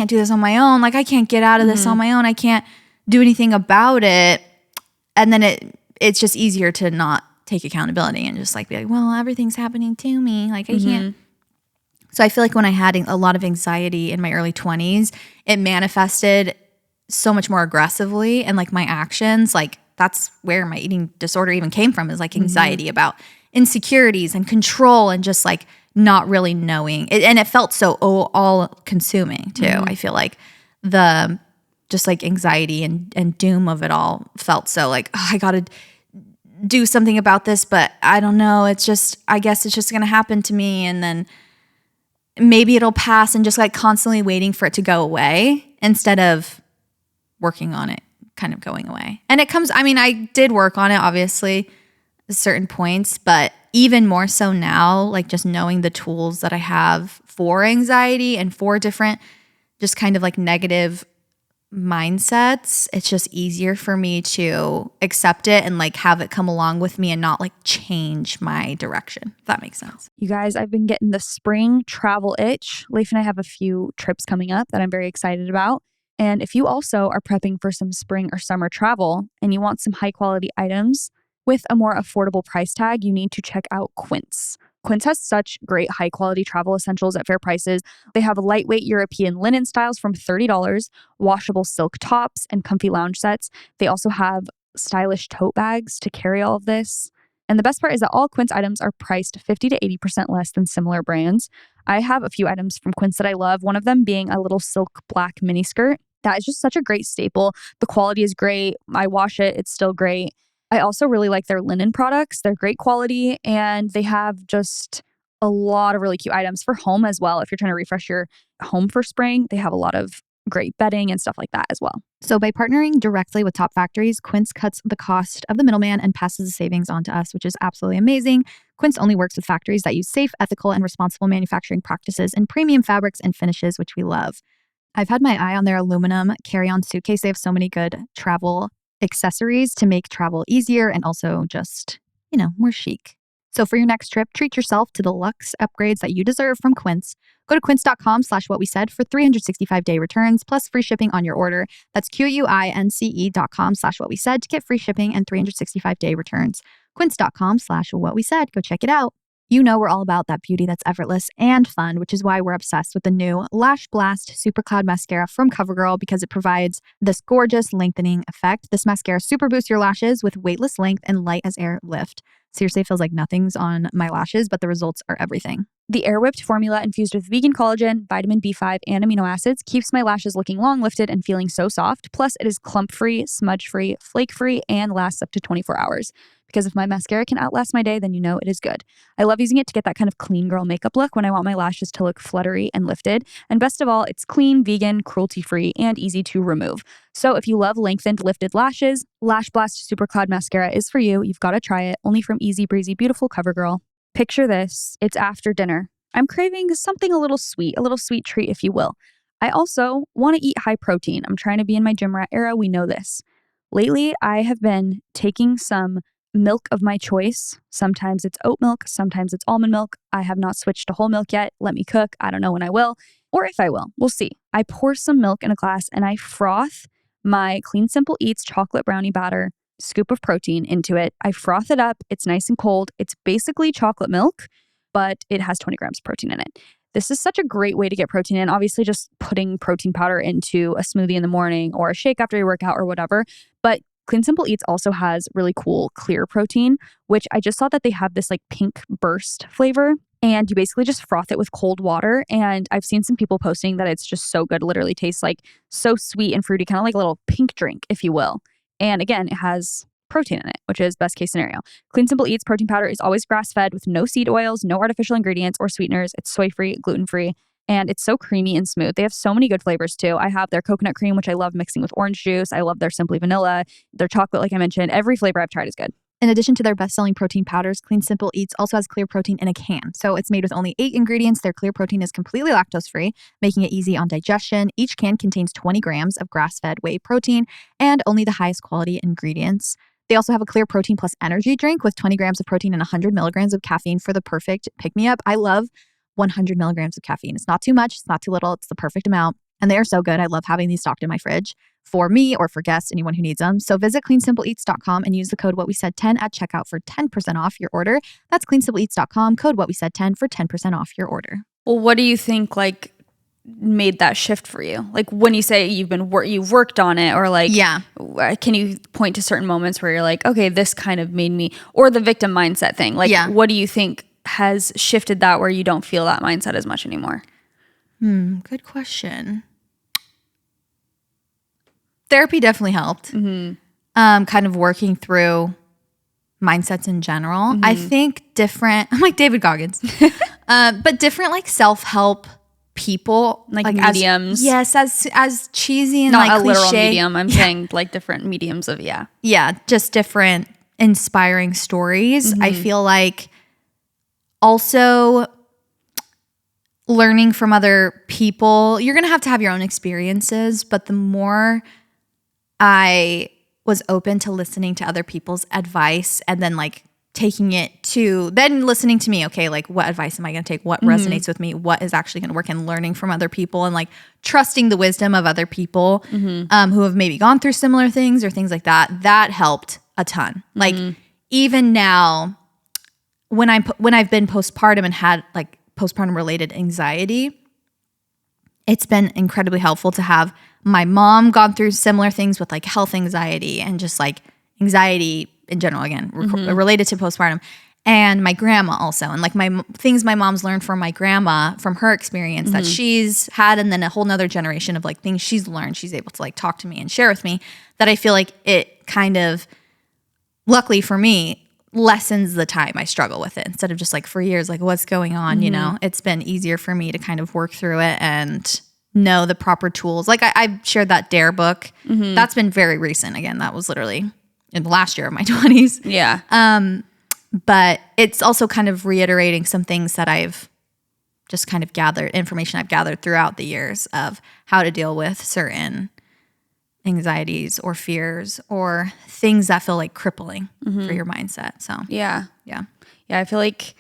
do this on my own. Like I can't get out of this on my own. I can't do anything about it. And then it's just easier to not take accountability and just like be like, well, everything's happening to me. Like I can't. So I feel like when I had a lot of anxiety in my early 20s, it manifested so much more aggressively. And like my actions, like that's where my eating disorder even came from, is like anxiety about insecurities and control and just like not really knowing. And it felt so all consuming too. I feel like the just like anxiety and doom of it all felt so like, oh, I got to do something about this, but I don't know. I guess it's just going to happen to me. And then maybe it'll pass, and just like constantly waiting for it to go away instead of working on it kind of going away. And it comes, I mean, I did work on it obviously at certain points, but even more so now, like just knowing the tools that I have for anxiety and for different just kind of like negative mindsets, it's just easier for me to accept it and like have it come along with me and not like change my direction, if that makes sense. You guys, I've been getting the spring travel itch. Leif and I have a few trips coming up that I'm very excited about. And if you also are prepping for some spring or summer travel and you want some high quality items with a more affordable price tag, you need to check out Quince. Quince has such great high quality travel essentials at fair prices. They have lightweight European linen styles from $30, washable silk tops, and comfy lounge sets. They also have stylish tote bags to carry all of this. And the best part is that all Quince items are priced 50 to 80% less than similar brands. I have a few items from Quince that I love, one of them being a little silk black mini skirt. That is just such a great staple. The quality is great. I wash it, it's still great. I also really like their linen products. They're great quality, and they have just a lot of really cute items for home as well. If you're trying to refresh your home for spring, they have a lot of great bedding and stuff like that as well. So by partnering directly with top factories, Quince cuts the cost of the middleman and passes the savings on to us, which is absolutely amazing. Quince only works with factories that use safe, ethical, and responsible manufacturing practices and premium fabrics and finishes, which we love. I've had my eye on their aluminum carry-on suitcase. They have so many good travel accessories to make travel easier and also just, more chic. So for your next trip, treat yourself to the luxe upgrades that you deserve from Quince. Go to quince.com/whatwesaid for 365-day returns plus free shipping on your order. That's quince.com/whatwesaid to get free shipping and 365-day returns. Quince.com/whatwesaid. Go check it out. We're all about that beauty that's effortless and fun, which is why we're obsessed with the new Lash Blast Super Cloud Mascara from CoverGirl, because it provides this gorgeous lengthening effect. This mascara super boosts your lashes with weightless length and light as air lift. Seriously, it feels like nothing's on my lashes, but the results are everything. The air whipped formula infused with vegan collagen, vitamin B5, and amino acids keeps my lashes looking long lifted and feeling so soft. Plus, it is clump free, smudge free, flake free, and lasts up to 24 hours. Because if my mascara can outlast my day, then it is good. I love using it to get that kind of clean girl makeup look when I want my lashes to look fluttery and lifted. And best of all, it's clean, vegan, cruelty-free, and easy to remove. So if you love lengthened, lifted lashes, Lash Blast Super Cloud Mascara is for you. You've got to try it. Only from Easy Breezy Beautiful CoverGirl. Picture this. It's after dinner. I'm craving something a little sweet treat, if you will. I also want to eat high protein. I'm trying to be in my gym rat era. We know this. Lately, I have been taking some milk of my choice. Sometimes it's oat milk, sometimes it's almond milk. I have not switched to whole milk yet. Let me cook. I don't know when I will, or if I will. We'll see. I pour some milk in a glass and I froth my Clean Simple Eats chocolate brownie batter, scoop of protein into it. I froth it up. It's nice and cold. It's basically chocolate milk, but it has 20 grams of protein in it. This is such a great way to get protein in. Obviously, just putting protein powder into a smoothie in the morning or a shake after your workout or whatever. But Clean Simple Eats also has really cool clear protein, which I just saw that they have this like pink burst flavor. And you basically just froth it with cold water. And I've seen some people posting that it's just so good. It literally tastes like so sweet and fruity, kind of like a little pink drink, if you will. And again, it has protein in it, which is best case scenario. Clean Simple Eats protein powder is always grass-fed with no seed oils, no artificial ingredients or sweeteners. It's soy-free, gluten-free, and it's so creamy and smooth. They have so many good flavors too. I have their coconut cream, which I love mixing with orange juice. I love their Simply Vanilla, their chocolate, like I mentioned. Every flavor I've tried is good. In addition to their best-selling protein powders, Clean Simple Eats also has clear protein in a can. So it's made with only 8 ingredients. Their clear protein is completely lactose-free, making it easy on digestion. Each can contains 20 grams of grass-fed whey protein and only the highest quality ingredients. They also have a clear protein plus energy drink with 20 grams of protein and 100 milligrams of caffeine for the perfect pick-me-up. I love 100 milligrams of caffeine. It's not too much. It's not too little. It's the perfect amount. And they are so good. I love having these stocked in my fridge for me or for guests, anyone who needs them. So visit cleansimpleeats.com and use the code WhatWeSaid10 at checkout for 10% off your order. That's cleansimpleeats.com, code WhatWeSaid10 for 10% off your order. Well, what do you think made that shift for you? Like when you say you've worked on it, or can you point to certain moments where you're like, okay, this kind of made me, or the victim mindset thing? What do you think has shifted that where you don't feel that mindset as much anymore? Good question. Therapy definitely helped. Mm-hmm. Kind of working through mindsets in general. Mm-hmm. I think I'm like David Goggins, but different self-help people, like mediums. As cheesy and not a cliche. Literal medium. I'm saying different mediums of just different inspiring stories. Mm-hmm. I feel like also learning from other people. You're gonna have to have your own experiences, but the more I was open to listening to other people's advice and then taking it to then listening to me, okay, what advice am I going to take? What resonates with me? What is actually going to work? And learning from other people and trusting the wisdom of other people who have maybe gone through similar things or things like that. That helped a ton. Even now, when I've been postpartum and had postpartum related anxiety, it's been incredibly helpful to have my mom gone through similar things with health anxiety and just anxiety in general, again, related to postpartum. And my grandma also. And like things my mom's learned from my grandma, from her experience that she's had, and then a whole nother generation of like things she's learned, she's able to like talk to me and share with me, that I feel like it kind of, luckily for me, lessens the time I struggle with it, instead of just like for years, like what's going on, you know, it's been easier for me to kind of work through it and know the proper tools. Like I shared that Dare book. That's been very recent. Again, that was literally in the last year of my 20s. Yeah. But it's also kind of reiterating some things that I've just kind of information I've gathered throughout the years of how to deal with certain anxieties or fears or things that feel like crippling for your mindset. So Yeah. yeah. I feel like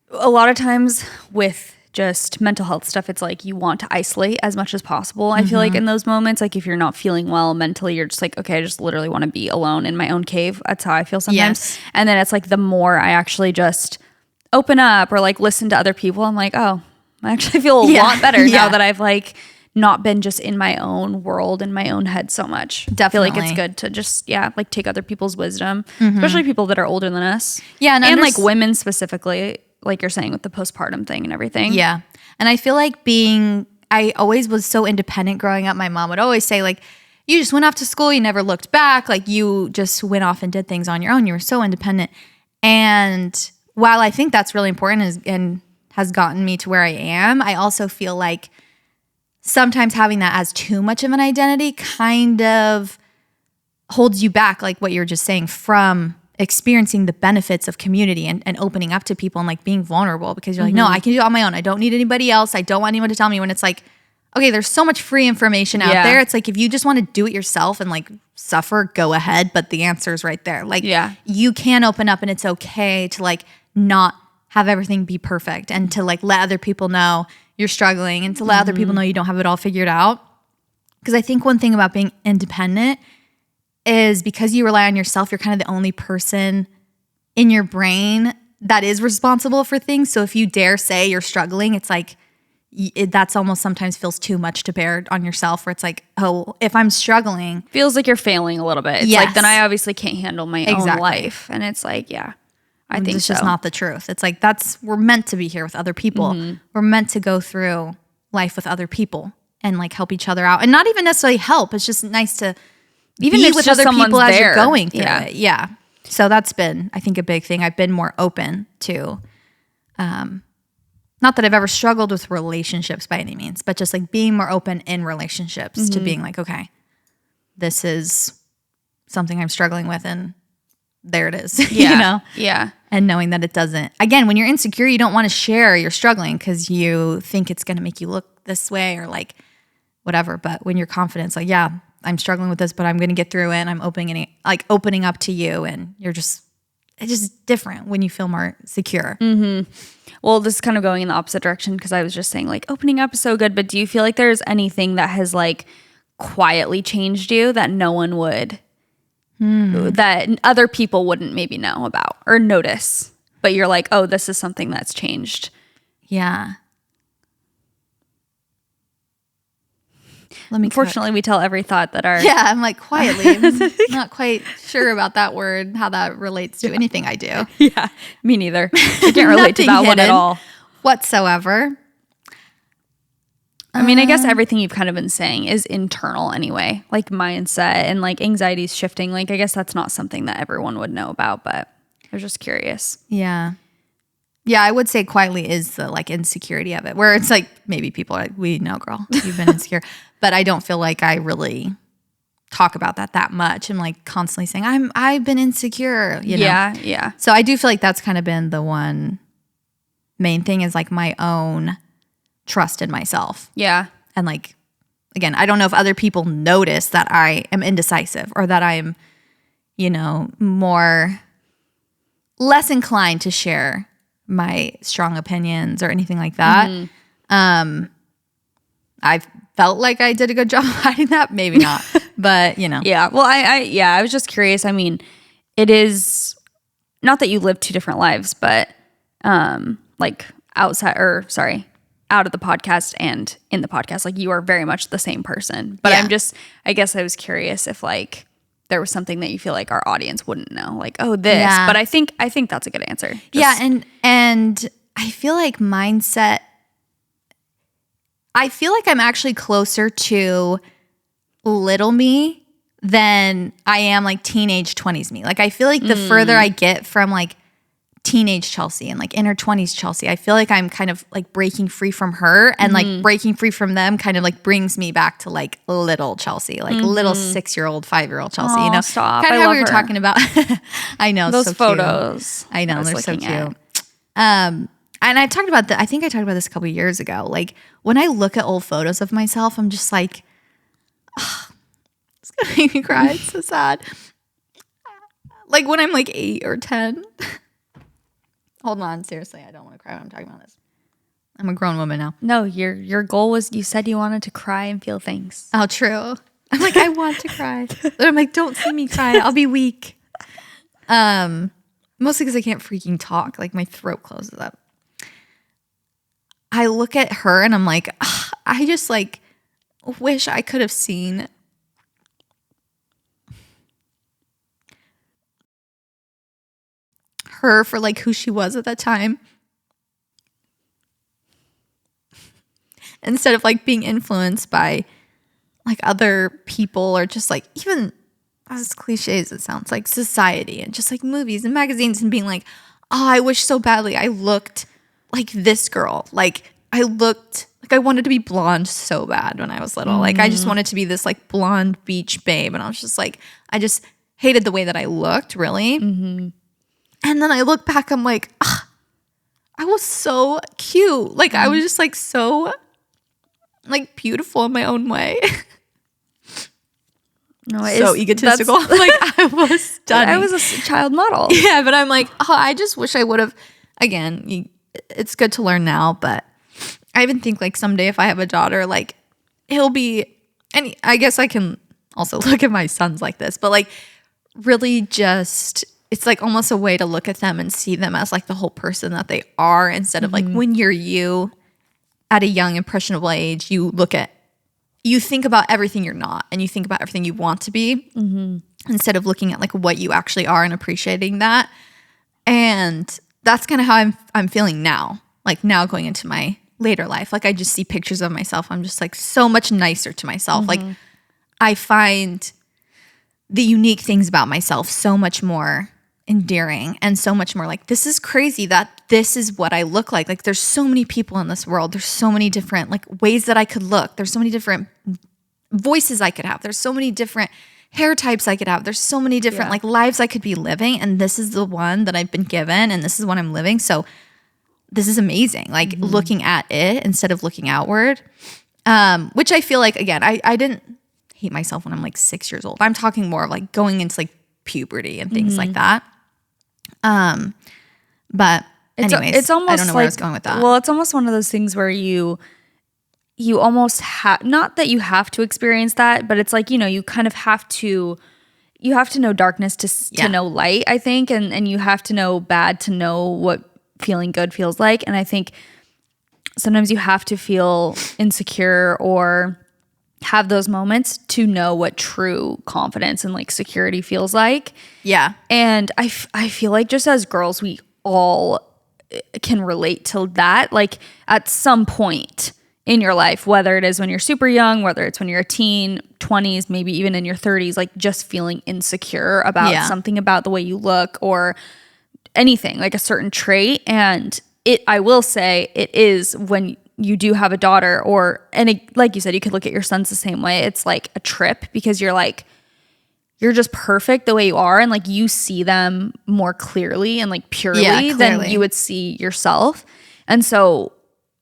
a lot of times with just mental health stuff, it's like you want to isolate as much as possible. I feel like in those moments, like if you're not feeling well mentally, you're just like, okay, I just literally want to be alone in my own cave. That's how I feel sometimes. Yes. And then it's like the more I actually just open up or like listen to other people, I'm like, oh, I actually feel a lot better now that I've like not been just in my own world, in my own head so much. Definitely. I feel like it's good to just, like take other people's wisdom, especially people that are older than us. Yeah. And like women specifically, like you're saying with the postpartum thing and everything. Yeah. And I feel like I always was so independent growing up. My mom would always say like, you just went off to school. You never looked back. Like you just went off and did things on your own. You were so independent. And while I think that's really important and has gotten me to where I am, I also feel like sometimes having that as too much of an identity kind of holds you back, like what you were just saying, from experiencing the benefits of community and opening up to people and like being vulnerable, because you're like, no, I can do it on my own. I don't need anybody else. I don't want anyone to tell me. When it's like, okay, there's so much free information out there. It's like, if you just want to do it yourself and like suffer, go ahead. But the answer is right there. Like you can open up, and it's okay to like not have everything be perfect, and to like let other people know you're struggling, and to let other people know you don't have it all figured out. Because I think one thing about being independent is, because you rely on yourself, you're kind of the only person in your brain that is responsible for things. So if you dare say you're struggling, it's like, that's almost sometimes feels too much to bear on yourself, where it's like, oh, if I'm struggling. Feels like you're failing a little bit. It's like, then I obviously can't handle my own life. And it's like, I think it's just not the truth. It's like, we're meant to be here with other people. We're meant to go through life with other people and like help each other out. And not even necessarily help. It's just nice to even be with other people as you're going through it. Yeah. So that's been, I think, a big thing. I've been more open to, not that I've ever struggled with relationships by any means, but just like being more open in relationships to being like, okay, this is something I'm struggling with, and there it is, you know? Yeah. And knowing that it doesn't, again, when you're insecure, you don't want to share you're struggling because you think it's going to make you look this way or like whatever. But when you're confident, it's like, yeah, I'm struggling with this, but I'm going to get through it. And I'm opening up to you, and it's just different when you feel more secure. Well, this is kind of going in the opposite direction, because I was just saying like opening up is so good, but do you feel like there's anything that has like quietly changed you that no one would, that other people wouldn't maybe know about or notice, but you're like, oh, this is something that's changed? Yeah. Unfortunately, we tell every thought that our... Yeah, I'm like, quietly. I'm not quite sure about that word, how that relates to anything I do. Yeah, me neither. I can't relate to that one at all. Whatsoever. I mean, I guess everything you've kind of been saying is internal anyway, like mindset and like anxiety's shifting. Like, I guess that's not something that everyone would know about, but I was just curious. Yeah. Yeah, I would say quietly is the like insecurity of it, where it's like, maybe people are like, we know, girl, you've been insecure. But I don't feel like I really talk about that much. I'm like constantly saying, I've been insecure, you know? Yeah. So I do feel like that's kind of been the one main thing, is like my own trust in myself. Yeah. And like, again, I don't know if other people notice that I am indecisive, or that I'm, you know, less inclined to share my strong opinions or anything like that. I felt like I did a good job of hiding that. Maybe not, but you know. Yeah. Well, I was just curious. I mean, it is not that you live two different lives, but like out of the podcast and in the podcast, like you are very much the same person. But I guess I was curious if like there was something that you feel like our audience wouldn't know, like, oh, this. Yeah. But I think that's a good answer. And I feel like mindset. I feel like I'm actually closer to little me than I am like teenage 20s me. Like I feel like the further I get from like teenage Chelsey and like inner 20s Chelsey, I feel like I'm kind of like breaking free from her, and like breaking free from them kind of like brings me back to like little Chelsey, like little 6-year-old, 5-year-old Chelsey, you know, stop. kind of I how love we were her. talking about. I know, Those so photos. cute. I know, they're so looking cute. at. And I've talked about that. I think I talked about this a couple years ago. Like when I look at old photos of myself, I'm just like, it's gonna make me cry. It's so sad. Like when I'm like 8 or 10. Hold on, seriously, I don't want to cry when I'm talking about this. I'm a grown woman now. No, your goal was, you said you wanted to cry and feel things. Oh, true. I'm like, I want to cry. But I'm like, don't see me cry. I'll be weak. Mostly because I can't freaking talk. Like my throat closes up. I look at her and I'm like, I just like wish I could have seen her for like who she was at that time, instead of like being influenced by like other people, or just like, even as cliche as it sounds, like society and just like movies and magazines, and being like, oh, I wish so badly I looked like this girl. Like I looked like I wanted to be blonde so bad when I was little. Like I just wanted to be this like blonde beach babe, and I was just like, I just hated the way that I looked, really. And then I look back, I'm like, I was so cute. Like I was just like so like beautiful in my own way. No, So egotistical. Like I was stunning. I was a child model. Yeah, but I'm like, I just wish I would have. Again, it's good to learn now, but I even think like someday if I have a daughter, like he'll be, and I guess I can also look at my sons like this, but like really just, it's like almost a way to look at them and see them as like the whole person that they are, instead of like when you're you at a young impressionable age, you think about everything you're not, and you think about everything you want to be, instead of looking at like what you actually are and appreciating that. And that's kind of how I'm feeling now. Like now going into my later life, like I just see pictures of myself. I'm just like so much nicer to myself. Like I find the unique things about myself so much more endearing, and so much more like, this is crazy that this is what I look like. Like there's so many people in this world. There's so many different like ways that I could look. There's so many different voices I could have. There's so many different hair types I could have. There's so many different like lives I could be living. And this is the one that I've been given, and this is what I'm living. So this is amazing. Like looking at it instead of looking outward. Which I feel like, again, I didn't hate myself when I'm like 6 years old. I'm talking more of like going into like puberty and things like that. But anyways, it's almost I don't know where I like, was going with that. Well, it's almost one of those things where you almost have, not that you have to experience that, but it's like, you know, you kind of have to know darkness to know light, I think. And you have to know bad to know what feeling good feels like. And I think sometimes you have to feel insecure or have those moments to know what true confidence and like security feels like. Yeah. And I feel like just as girls, we all can relate to that, like at some point in your life, whether it is when you're super young, whether it's when you're a teen, 20s, maybe even in your 30s, like just feeling insecure about something about the way you look or anything, like a certain trait. And I will say it is when you do have a daughter, like you said, you could look at your sons the same way. It's like a trip, because you're like, you're just perfect the way you are, and like you see them more clearly and like purely than you would see yourself. And so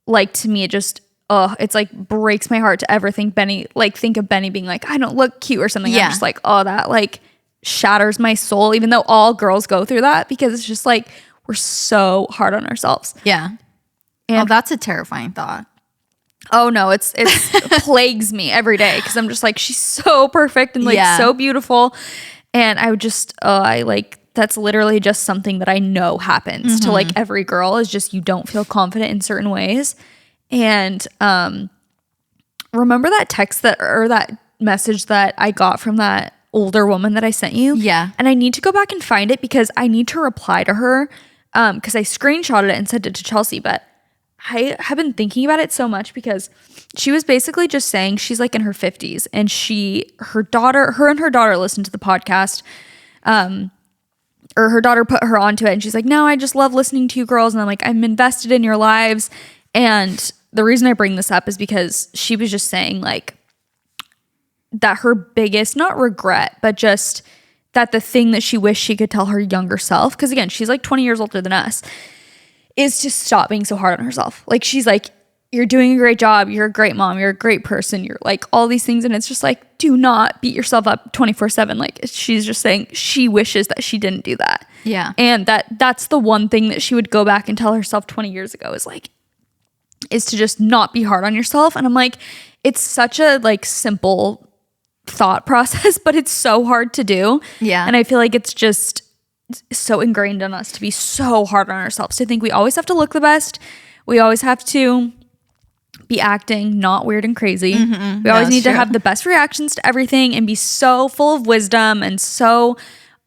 like to me, it just it's like breaks my heart to ever think of Benny being like, I don't look cute or something. I'm just like, oh, that like shatters my soul, even though all girls go through that, because it's just like we're so hard on ourselves. Yeah. And that's a terrifying thought. Oh no, it plagues me every day, because I'm just like, she's so perfect and like so beautiful. And I would just that's literally just something that I know happens to like every girl, is just you don't feel confident in certain ways. And remember that text that message that I got from that older woman that I sent you. Yeah. And I need to go back and find it because I need to reply to her because I screenshotted it and sent it to Chelsey. But I have been thinking about it so much because she was basically just saying she's like in her 50s and her and her daughter listened to the podcast. Or her daughter put her onto it and she's like, no, I just love listening to you girls. And I'm like, I'm invested in your lives. And the reason I bring this up is because she was just saying like that her biggest, not regret, but just that the thing that she wished she could tell her younger self, because again, she's like 20 years older than us, is to stop being so hard on herself. Like she's like, you're doing a great job. You're a great mom. You're a great person. You're like all these things. And it's just like, do not beat yourself up 24/7. Like she's just saying she wishes that she didn't do that. Yeah. And that's the one thing that she would go back and tell herself 20 years ago is to just not be hard on yourself. And I'm like, it's such a like simple thought process, but it's so hard to do. Yeah. And I feel like it's just so ingrained in us to be so hard on ourselves, to think we always have to look the best. We always have to be acting not weird and crazy. Mm-hmm. We always need to have the best reactions to everything and be so full of wisdom and so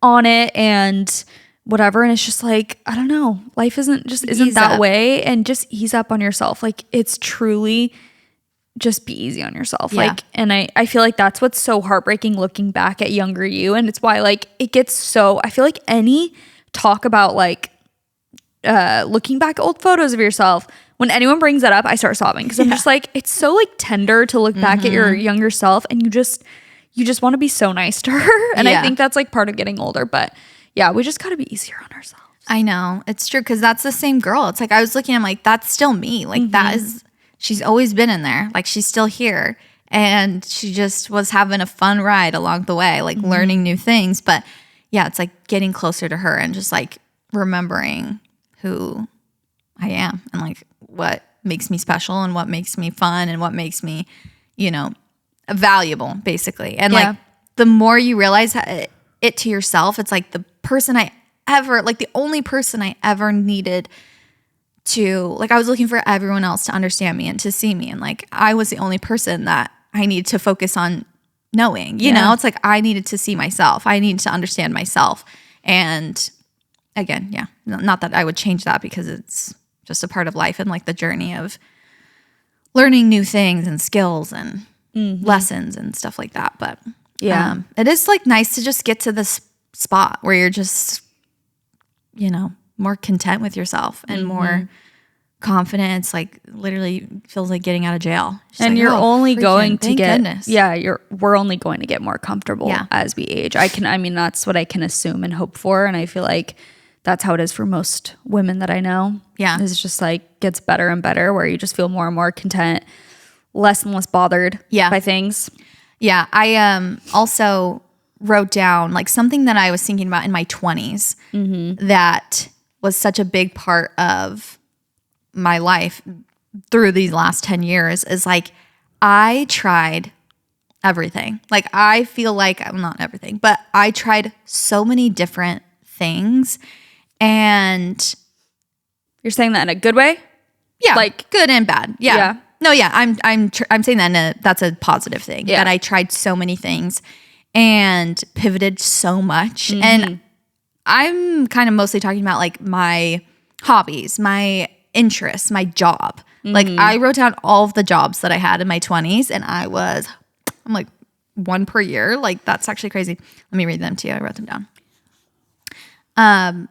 on it and whatever. And it's just like, I don't know, life isn't that way. And just ease up on yourself. Like it's truly just be easy on yourself. Yeah. Like, and I feel like that's what's so heartbreaking looking back at younger you. And it's why like it gets so, I feel like any talk about like looking back at old photos of yourself, when anyone brings that up, I start sobbing because I'm just like, it's so like tender to look back at your younger self and you just want to be so nice to her. And I think that's like part of getting older. But yeah, we just got to be easier on ourselves. I know. It's true because that's the same girl. It's like I was looking, I'm like, that's still me. Like that is, she's always been in there. Like she's still here. And she just was having a fun ride along the way, like learning new things. But yeah, it's like getting closer to her and just like remembering who I am and like what makes me special and what makes me fun and what makes me, valuable basically. And like the more you realize it to yourself, it's like the only person I ever needed to, like I was looking for everyone else to understand me and to see me. And like, I was the only person that I needed to focus on knowing, you know, it's like I needed to see myself. I needed to understand myself. And again, not that I would change that because it's just a part of life and like the journey of learning new things and skills and lessons and stuff like that. But it is like nice to just get to this spot where you're just, more content with yourself and more confident. It's like literally feels like getting out of jail. Just and like, you're only going to get, goodness. we're only going to get more comfortable as we age. That's what I can assume and hope for. And I feel like that's how it is for most women that I know. Yeah. It's just like gets better and better where you just feel more and more content, less and less bothered by things. Yeah. I also wrote down like something that I was thinking about in my 20s that was such a big part of my life through these last 10 years is like I tried everything. Like I feel like, well, not everything, but I tried so many different things. And you're saying that in a good way? Yeah, like good and bad. Yeah. No, yeah, I'm saying that that's a positive thing. That I tried so many things and pivoted so much. And I'm kind of mostly talking about like my hobbies, my interests, my job. Like I wrote down all of the jobs that I had in my 20s and I'm like one per year. Like that's actually crazy. Let me read them to you. I wrote them down.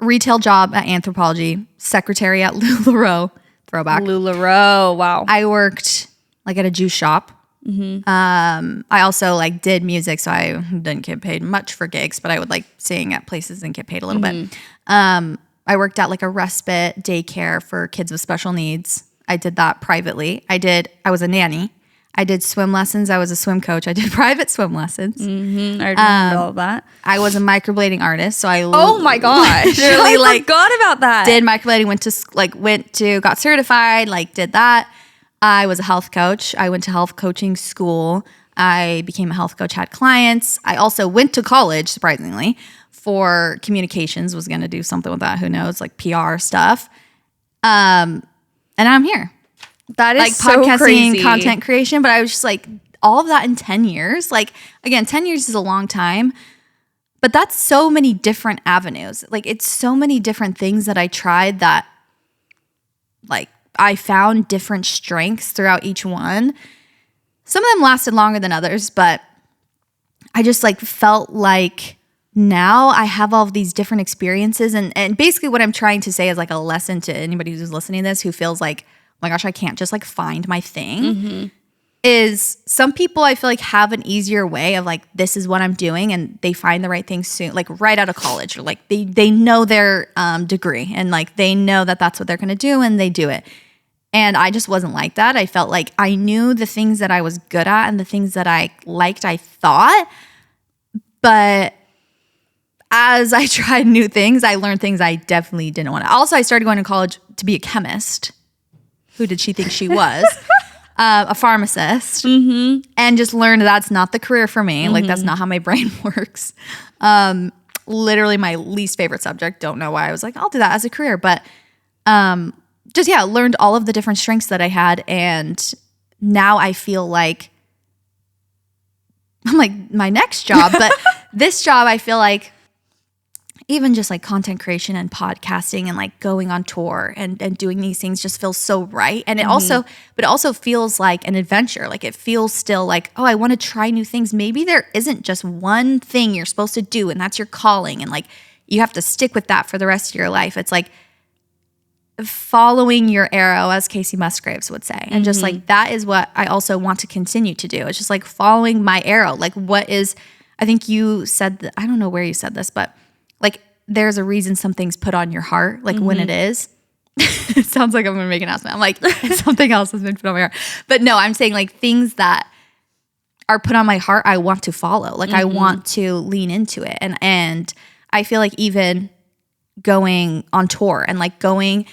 Retail job at Anthropologie, secretary at LuLaRoe, throwback. LuLaRoe, wow. I worked like at a juice shop. I also like did music, so I didn't get paid much for gigs, but I would like sing at places and get paid a little bit. I worked at like a respite daycare for kids with special needs. I did that privately. I was a nanny. I did swim lessons. I was a swim coach. I did private swim lessons. I remember all of that. I was a microblading artist. So oh my gosh. I forgot about that. Did microblading, got certified, like did that. I was a health coach. I went to health coaching school. I became a health coach, had clients. I also went to college, surprisingly, for communications, was going to do something with that. Who knows, like PR stuff. And I'm here. That is like so podcasting, crazy. content creation. But I was just like, all of that in 10 years. Like, again, 10 years is a long time, but that's so many different avenues. Like, it's so many different things that I tried that, like, I found different strengths throughout each one. Some of them lasted longer than others, but I just like felt like now I have all of these different experiences. And basically what I'm trying to say is like a lesson to anybody who's listening to this who feels like, oh my gosh, I can't just like find my thing. Is some people I feel like have an easier way of like, this is what I'm doing, and they find the right thing soon, like right out of college, or like they know their degree, and like they know that that's what they're gonna do, and they do it. And I just wasn't like that. I felt like I knew the things that I was good at and the things that I liked, I thought. But as I tried new things, I learned things I definitely didn't want to. Also, I started going to college to be a chemist. Who did she think she was? A pharmacist. And just learned that's not the career for me. Like, that's not how my brain works. Literally my least favorite subject. Don't know why I was like, I'll do that as a career. But just, yeah, learned all of the different strengths that I had. And now I feel like I'm like my next job. But this job, I feel like even just like content creation and podcasting and like going on tour and doing these things just feels so right. And it also feels like an adventure. Like it feels still like, oh, I want to try new things. Maybe there isn't just one thing you're supposed to do and that's your calling. And like you have to stick with that for the rest of your life. It's like following your arrow, as Casey Musgraves would say. And just like that is what I also want to continue to do. It's just like following my arrow. Like what is, I think you said that, I don't know where you said this, but like there's a reason something's put on your heart, like when it is. It sounds like I'm going to make an announcement. I'm like, something else has been put on my heart. But no, I'm saying like things that are put on my heart, I want to follow. Like I want to lean into it. And I feel like even going on tour and like going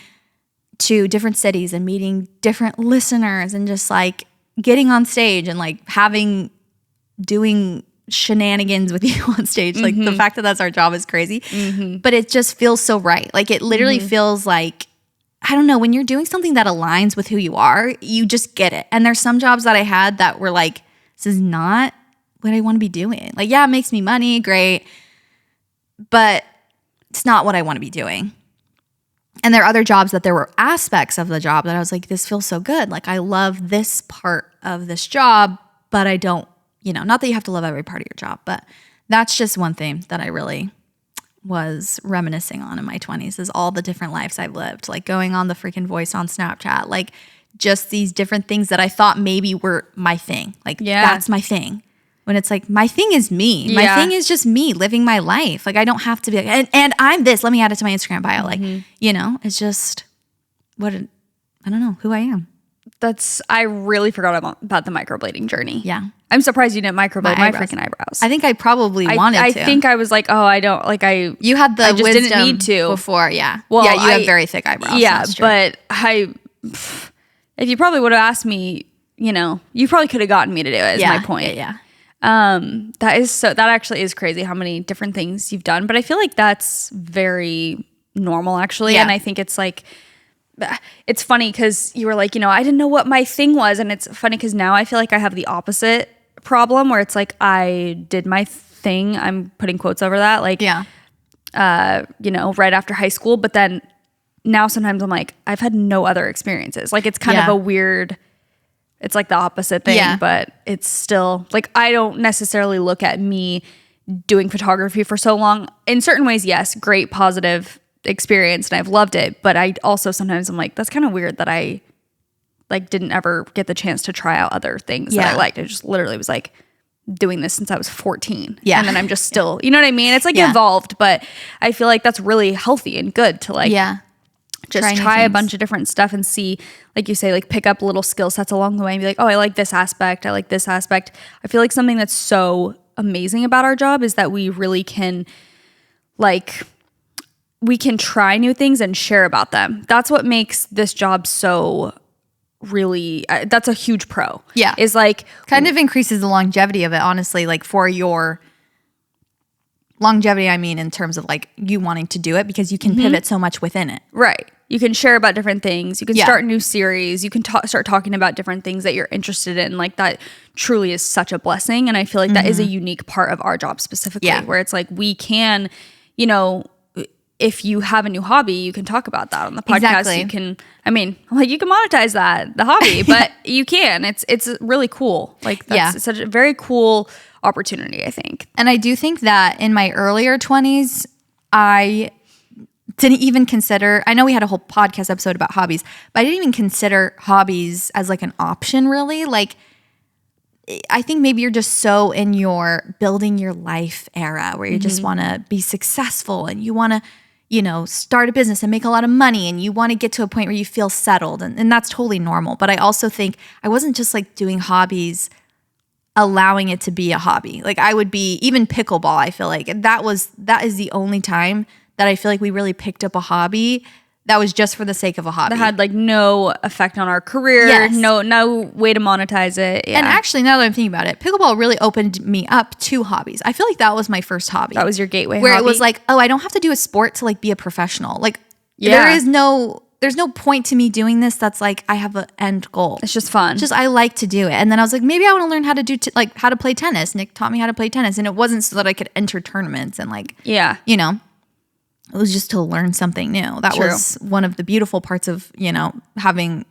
to different cities and meeting different listeners and just like getting on stage and like doing shenanigans with you on stage. Like the fact that that's our job is crazy, but it just feels so right. Like it literally feels like, I don't know, when you're doing something that aligns with who you are, you just get it. And there's some jobs that I had that were like, this is not what I want to be doing. Like, yeah, it makes me money, great, but it's not what I want to be doing. And there are other jobs that there were aspects of the job that I was like, this feels so good. Like I love this part of this job, but I don't, not that you have to love every part of your job, but that's just one thing that I really was reminiscing on in my 20s is all the different lives I've lived, like going on the freaking Voice on Snapchat, like just these different things that I thought maybe were my thing. Like that's my thing. When it's like, my thing is me. My thing is just me living my life. Like I don't have to be like, and I'm this, let me add it to my Instagram bio. Like, it's just I don't know who I am. I really forgot about the microblading journey. Yeah. I'm surprised you didn't microblade my freaking eyebrows. I think I probably wanted to. I think I was like, oh, I don't, like You had the just wisdom didn't need to. Before, yeah. Well, yeah, you have very thick eyebrows. Yeah, but if you probably would have asked me, you probably could have gotten me to do it is my point. Yeah. That actually is crazy how many different things you've done. But I feel like that's very normal actually. Yeah. And I think it's like, it's funny because you were like, I didn't know what my thing was. And it's funny because now I feel like I have the opposite problem where it's like I did my thing. I'm putting quotes over that. Like, right after high school. But then now sometimes I'm like, I've had no other experiences. Like it's kind of a weird, it's like the opposite thing, but it's still like, I don't necessarily look at me doing photography for so long. In certain ways, yes, great, positive experience and I've loved it, but I also sometimes I'm like, that's kind of weird that I like didn't ever get the chance to try out other things that I liked. I just literally was like doing this since I was 14. And then I'm just still, you know what I mean? It's like evolved, but I feel like that's really healthy and good to like just try a bunch of different stuff and see, like you say, like pick up little skill sets along the way and be like, oh, I like this aspect. I like this aspect. I feel like something that's so amazing about our job is that we really can we can try new things and share about them. That's what makes this job so really, that's a huge pro. Yeah. Is like kind of increases the longevity of it, honestly, like for your longevity, I mean, in terms of like you wanting to do it because you can pivot so much within it. Right. You can share about different things. You can Yeah. start a new series. You can start talking about different things that you're interested in. Like that truly is such a blessing. And I feel like that is a unique part of our job specifically, Yeah. where it's like we can, you know, if you have a new hobby, you can talk about that on the podcast. Exactly. You can, I mean, like you can monetize the hobby, but you can. It's really cool. Like that's such a very cool opportunity, I think. And I do think that in my earlier 20s, I didn't even consider, I know we had a whole podcast episode about hobbies, but I didn't even consider hobbies as like an option really. Like, I think maybe you're just so in your building your life era where you just want to be successful and you want to, you know, start a business and make a lot of money and you want to get to a point where you feel settled. And that's totally normal. But I also think I wasn't just like doing hobbies, allowing it to be a hobby. Like I would be, even pickleball, I feel like that is the only time that I feel like we really picked up a hobby that was just for the sake of a hobby. That had like no effect on our career, Yes. no way to monetize it. Yeah. And actually, now that I'm thinking about it, pickleball really opened me up to hobbies. I feel like that was my first hobby. That was your gateway where hobby? it was like, oh, I don't have to do a sport to like be a professional. Like Yeah. there's no point to me doing this that's like I have an end goal. It's just fun. Just I like to do it. And then I was like, maybe I want to learn how to do like how to play tennis. Nick taught me how to play tennis, and it wasn't so that I could enter tournaments and like you know. It was just to learn something new. That was one of the beautiful parts of, you know, having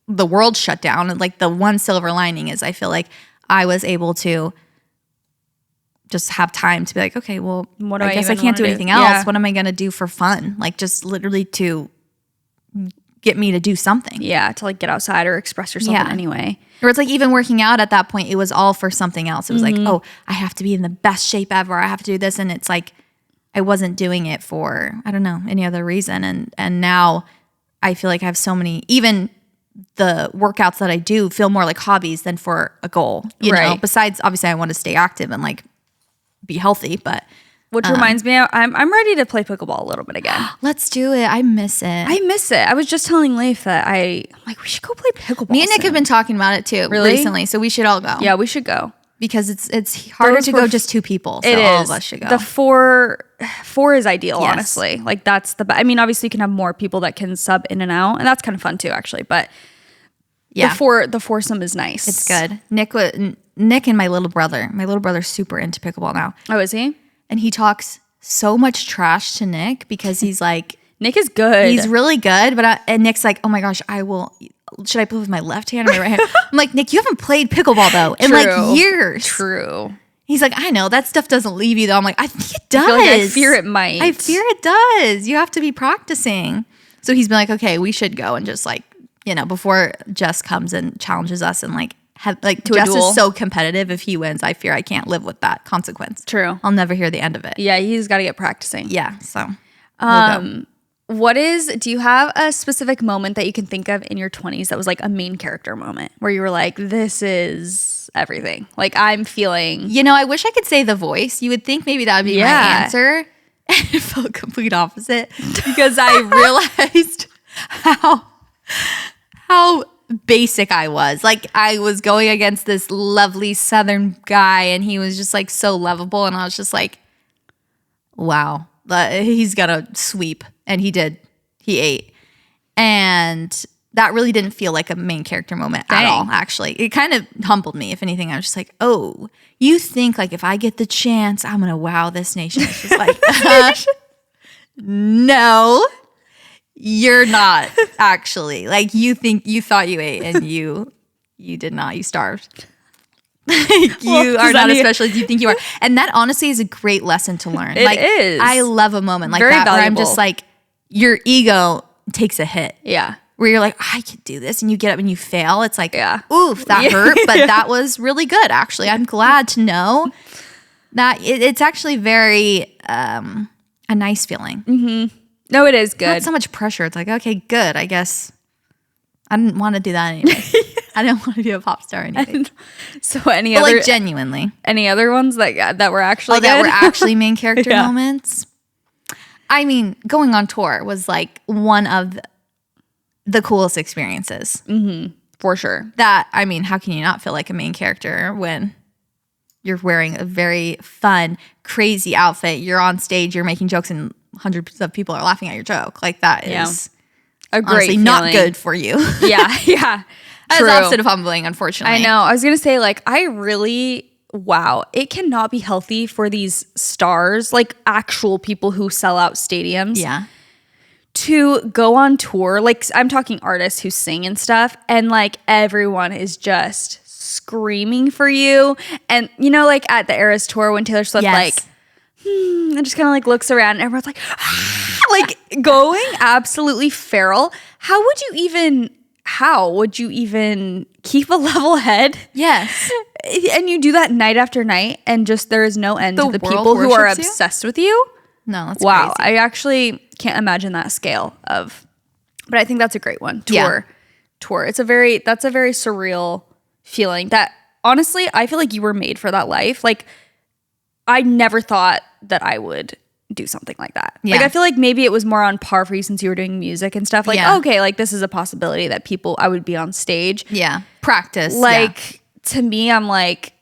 the world shut down. And like the one silver lining is I feel like I was able to just have time to be like, okay, well, I guess I can't do anything else. Yeah. What am I going to do for fun? Like just literally to get me to do something. Yeah, to like get outside or express yourself in any way. Or it's like even working out at that point, it was all for something else. It was like, oh, I have to be in the best shape ever. I have to do this. And it's like, I wasn't doing it for, I don't know, any other reason. And now I feel like I have so many, even the workouts that I do feel more like hobbies than for a goal, you know? Besides, obviously I want to stay active and like be healthy, but. Which reminds me, I'm ready to play pickleball a little bit again. Let's do it. I miss it. I was just telling Leif that I'm like, we should go play pickleball. Me and Nick have been talking about it too recently, so we should all go. Yeah, we should go. Because it's harder to go just two people. So all of us should go. The four is ideal, honestly. Like that's I mean, obviously you can have more people that can sub in and out, and that's kind of fun too, actually. But the foursome is nice. It's good. Nick and my little brother. My little brother's super into pickleball now. Oh, is he? And he talks so much trash to Nick because he's like, Nick is good. He's really good, and Nick's like, oh my gosh, should I play with my left hand or my right hand? I'm like, Nick, you haven't played pickleball though in like years. True. He's like, I know that stuff doesn't leave you though. I'm like, I think it does. I fear it might. I fear it does. You have to be practicing. So he's been like, okay, we should go and just like, you know, before Jess comes and challenges us and like have like Jess is so competitive. If he wins, I fear I can't live with that consequence. True. I'll never hear the end of it. Yeah, he's got to get practicing. Yeah. So we'll do you have a specific moment that you can think of in your 20s that was like a main character moment where you were like, this is everything? Like I'm feeling. You know, I wish I could say The Voice. You would think maybe that would be my answer. And it felt complete opposite because I realized how basic I was. Like I was going against this lovely Southern guy and he was just like so lovable. And I was just like, wow, he's gonna sweep. And he did. He ate. And that really didn't feel like a main character moment at all, actually. It kind of humbled me. If anything, I was just like, oh, you think like if I get the chance, I'm going to wow this nation. It's just like, no, you're not actually. Like you thought you ate and you did not. You starved. You are not as special as you think you are. And that honestly is a great lesson to learn. It is. I love a moment like Very that valuable. where I'm just like, your ego takes a hit. Yeah. Where you're like, I could do this. And you get up and you fail. It's like, oof, that Yeah. hurt. But that was really good, actually. I'm glad to know that it's actually very a nice feeling. Mm-hmm. No, it is good. Not so much pressure. It's like, okay, good. I guess I didn't want to do that anyway. I didn't want to be a pop star anyway. So But like genuinely. any other ones that were actually that good? were actually main character Yeah. moments? I mean, going on tour was like one of the coolest experiences. Mm-hmm. For sure. That, I mean, how can you not feel like a main character when you're wearing a very fun, crazy outfit? You're on stage, you're making jokes, and hundreds of people are laughing at your joke. Like that is A great honestly not feeling. good for you. Yeah, yeah. That's True. the opposite of humbling, unfortunately. I know. I was going to say, like, wow, it cannot be healthy for these stars, like actual people who sell out stadiums. Yeah. To go on tour. Like, I'm talking artists who sing and stuff, and like everyone is just screaming for you. And you know, like at the Eras tour when Taylor Swift like and just kind of like looks around and everyone's like like going absolutely feral. How would you even keep a level head? Yes. And you do that night after night, and just there is no end to the world people who are worships you? obsessed with you. No, that's Wow, crazy. I actually can't imagine that scale of, but I think that's a great one. Tour. That's a very surreal feeling that honestly, I feel like you were made for that life. Like, I never thought that I would do something like that. Yeah. Like, I feel like maybe it was more on par for you since you were doing music and stuff. Like, okay, like this is a possibility that I would be on stage. Yeah. Practice. Like, to me, I'm like,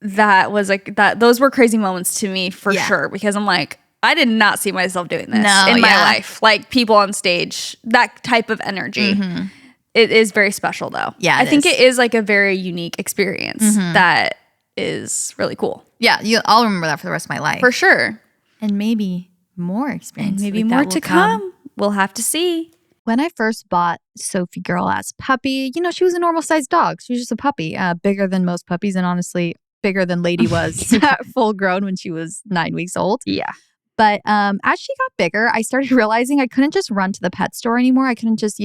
those were crazy moments to me for sure, because I'm like, I did not see myself doing this in my life. Like, people on stage, that type of energy. Mm-hmm. It is very special though. Yeah, I think it is like a very unique experience that is really cool. Yeah, I'll remember that for the rest of my life. For sure. And maybe more experience. And maybe more to come. We'll have to see. When I first bought Sophie Girl as puppy, she was a normal sized dog. She was just a puppy, bigger than most puppies, and honestly, bigger than Lady was full grown when she was 9 weeks old. Yeah. But as she got bigger, I started realizing I couldn't just run to the pet store anymore. I couldn't just,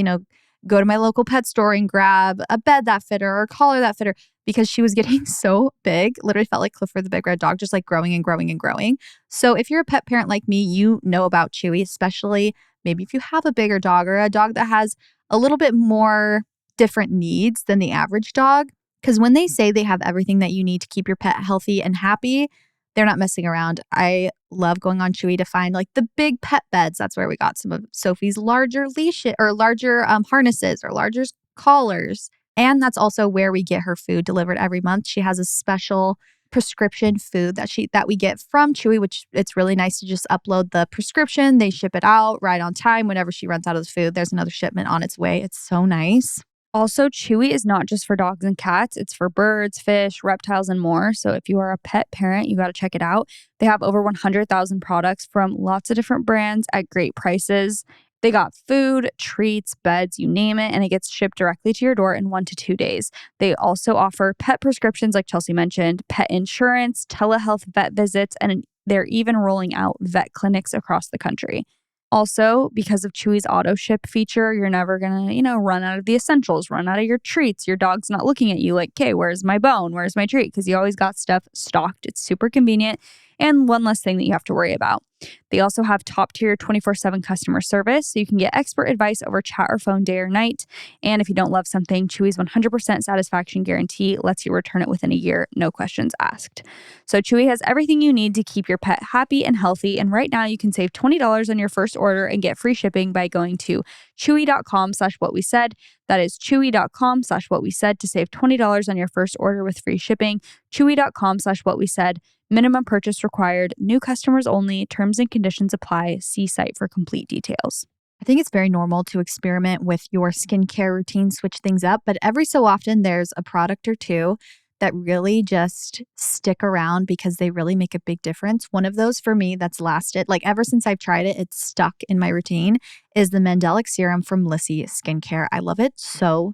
go to my local pet store and grab a bed that fit her or a collar that fit her, because she was getting so big. Literally felt like Clifford the Big Red Dog, just like growing and growing and growing. So if you're a pet parent like me, you know about Chewy, especially maybe if you have a bigger dog or a dog that has a little bit more different needs than the average dog. Because when they say they have everything that you need to keep your pet healthy and happy, they're not messing around. I love going on Chewy to find like the big pet beds. That's where we got some of Sophie's larger leashes or larger harnesses or larger collars. And that's also where we get her food delivered every month. She has a special prescription food that we get from Chewy, which it's really nice to just upload the prescription. They ship it out right on time. Whenever she runs out of the food, there's another shipment on its way. It's so nice. Also, Chewy is not just for dogs and cats. It's for birds, fish, reptiles, and more. So if you are a pet parent, you got to check it out. They have over 100,000 products from lots of different brands at great prices. They got food, treats, beds, you name it, and it gets shipped directly to your door in 1 to 2 days. They also offer pet prescriptions, like Chelsey mentioned, pet insurance, telehealth vet visits, and they're even rolling out vet clinics across the country. Also, because of Chewy's auto ship feature, you're never going to, run out of the essentials, run out of your treats. Your dog's not looking at you like, okay, where's my bone? Where's my treat? Because you always got stuff stocked. It's super convenient. And one less thing that you have to worry about. They also have top tier 24/7 customer service, so you can get expert advice over chat or phone day or night. And if you don't love something, Chewy's 100% satisfaction guarantee lets you return it within a year, no questions asked. So Chewy has everything you need to keep your pet happy and healthy. And right now you can save $20 on your first order and get free shipping by going to chewy.com/whatwesaid. That is chewy.com/whatwesaid to save $20 on your first order with free shipping. Chewy.com/whatwesaid. Minimum purchase required. New customers only. Terms and conditions apply. See site for complete details. I think it's very normal to experiment with your skincare routine, switch things up, but every so often there's a product or two that really just stick around because they really make a big difference. One of those for me that's lasted, like ever since I've tried it, it's stuck in my routine, is the Mandelic Serum from Lissy Skincare. I love it so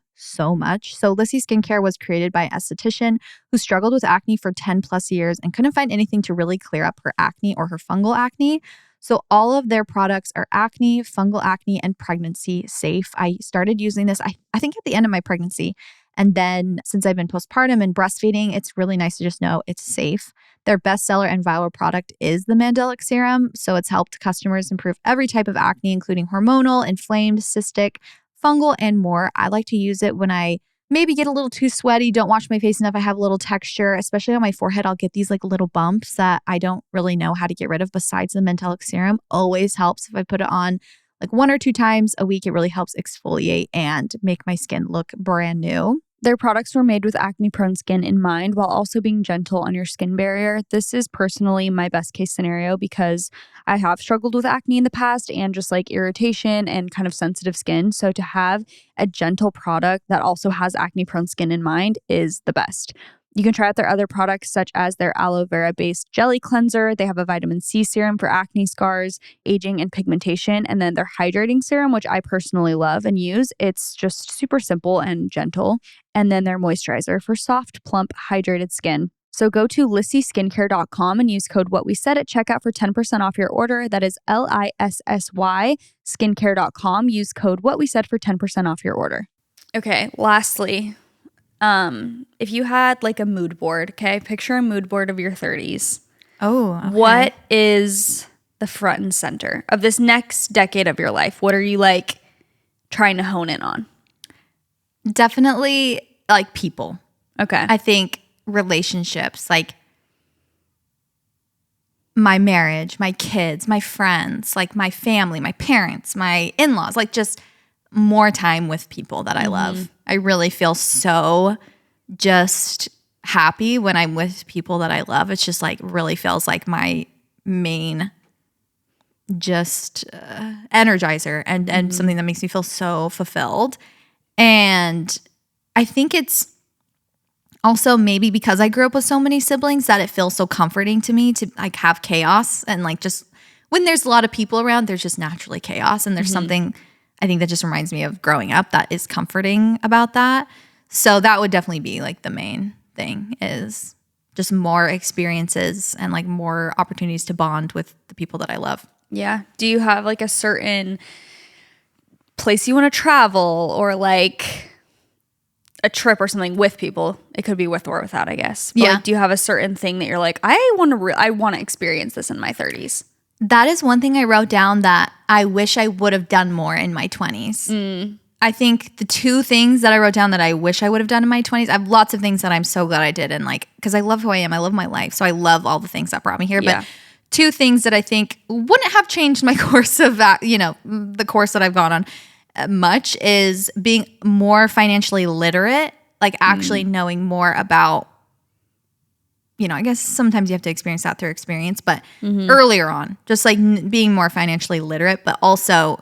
much. So Lissy Skincare was created by an esthetician who struggled with acne for 10 plus years and couldn't find anything to really clear up her acne or her fungal acne. So all of their products are acne, fungal acne, and pregnancy safe. I started using this, I think at the end of my pregnancy. And then since I've been postpartum and breastfeeding, it's really nice to just know it's safe. Their bestseller and viral product is the Mandelic Serum. So it's helped customers improve every type of acne, including hormonal, inflamed, cystic, fungal, and more. I like to use it when I maybe get a little too sweaty, don't wash my face enough, I have a little texture, especially on my forehead. I'll get these like little bumps that I don't really know how to get rid of besides the Mandelic Serum. Always helps if I put it on like 1 or 2 times a week. It really helps exfoliate and make my skin look brand new. Their products were made with acne-prone skin in mind while also being gentle on your skin barrier. This is personally my best case scenario because I have struggled with acne in the past and just like irritation and kind of sensitive skin. So to have a gentle product that also has acne-prone skin in mind is the best. You can try out their other products such as their aloe vera based jelly cleanser. They have a vitamin C serum for acne scars, aging, and pigmentation. And then their hydrating serum, which I personally love and use. It's just super simple and gentle. And then their moisturizer for soft, plump, hydrated skin. So go to lissysskincare.com and use code WhatWeSaid at checkout for 10% off your order. That is LISSY skincare.com. Use code WhatWeSaid for 10% off your order. Okay, lastly, if you had like a mood board, okay, picture a mood board of your 30s. Oh, okay. What is the front and center of this next decade of your life? What are you like trying to hone in on? Definitely like people. Okay. I think relationships, like my marriage, my kids, my friends, like my family, my parents, my in-laws, like just more time with people that I love. I really feel so just happy when I'm with people that I love. It's just like really feels like my main just energizer and something that makes me feel so fulfilled. And I think it's also maybe because I grew up with so many siblings that it feels so comforting to me to like have chaos and like just when there's a lot of people around, there's just naturally chaos. And there's something I think that just reminds me of growing up that is comforting about that. So that would definitely be like the main thing is just more experiences and like more opportunities to bond with the people that I love. Yeah. Do you have like a certain place you want to travel or like a trip or something with people? It could be with or without, I guess. But like, do you have a certain thing that you're like, I want to experience this in my 30s? That is one thing I wrote down that I wish I would have done more in my 20s. I think the two things that I wrote down that I wish I would have done in my 20s, I have lots of things that I'm so glad I did. And like, because I love who I am, I love my life. So I love all the things that brought me here. Yeah. But two things that I think wouldn't have changed my course of that, the course that I've gone on much is being more financially literate, like actually knowing more about, I guess sometimes you have to experience that through experience, but earlier on, just like being more financially literate, but also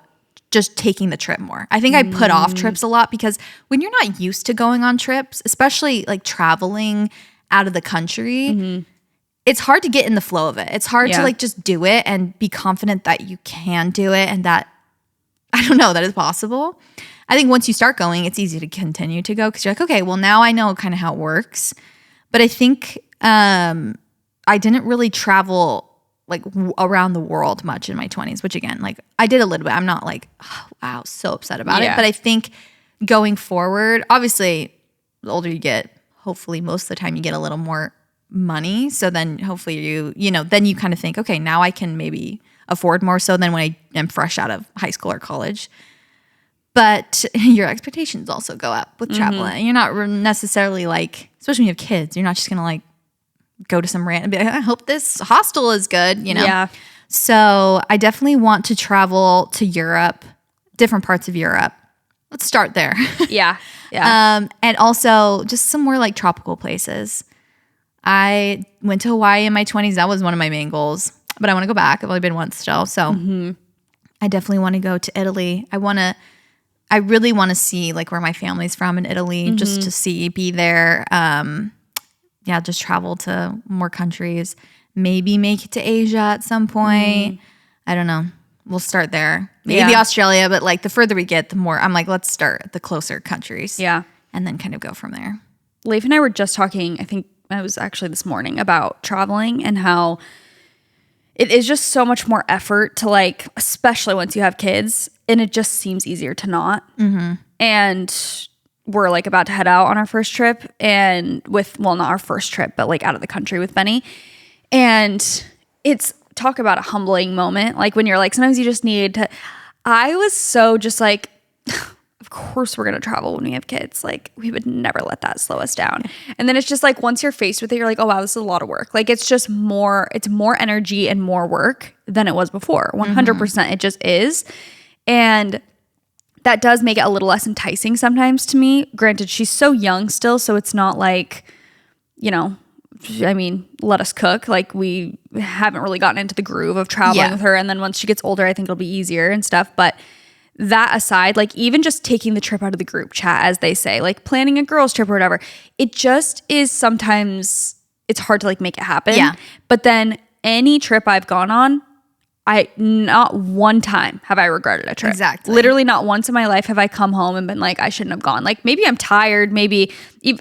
just taking the trip more. I think I put off trips a lot because when you're not used to going on trips, especially like traveling out of the country, it's hard to get in the flow of it. It's hard to like just do it and be confident that you can do it and that, I don't know, that is possible. I think once you start going, it's easy to continue to go because you're like, okay, well now I know kind of how it works. But I think I didn't really travel like around the world much in my 20s, which again, like I did a little bit. I'm not like, oh, wow, so upset about it. But I think going forward, obviously the older you get, hopefully most of the time you get a little more money. So then hopefully then you kind of think, okay, now I can maybe afford more so than when I am fresh out of high school or college. But your expectations also go up with traveling. You're not necessarily like, especially when you have kids, you're not just going to like go to some random, I hope this hostel is good, Yeah. So I definitely want to travel to Europe, different parts of Europe. Let's start there. Yeah. And also just some more like tropical places. I went to Hawaii in my 20s. That was one of my main goals, but I want to go back. I've only been once still. So I definitely want to go to Italy. I really want to see like where my family's from in Italy, just to be there. Just travel to more countries, maybe make it to Asia at some point. I don't know. We'll start there. Maybe Australia, but like the further we get, the more I'm like, let's start at the closer countries. Yeah. And then kind of go from there. Leif and I were just talking, I think it was actually this morning, about traveling and how it is just so much more effort to like, especially once you have kids, and it just seems easier to not. And we're like about to head out on our first trip and not our first trip, but like out of the country with Benny. And it's talk about a humbling moment. Like when you're like, sometimes you just need to, I was so just like, of course we're going to travel when we have kids. Like we would never let that slow us down. And then it's just like, once you're faced with it, you're like, oh wow, this is a lot of work. Like it's more energy and more work than it was before. 100%. It just is. And that does make it a little less enticing sometimes to me. Granted, she's so young still, so it's not like, you know, I mean, let us cook. Like, we haven't really gotten into the groove of traveling with her. And then once she gets older, I think it'll be easier and stuff. But that aside, like, even just taking the trip out of the group chat, as they say, like planning a girls trip or whatever, it just is sometimes, it's hard to like make it happen. Yeah. But then any trip I've gone on, not one time have I regretted a trip. Exactly. Literally not once in my life have I come home and been like, I shouldn't have gone. Like, maybe I'm tired. Maybe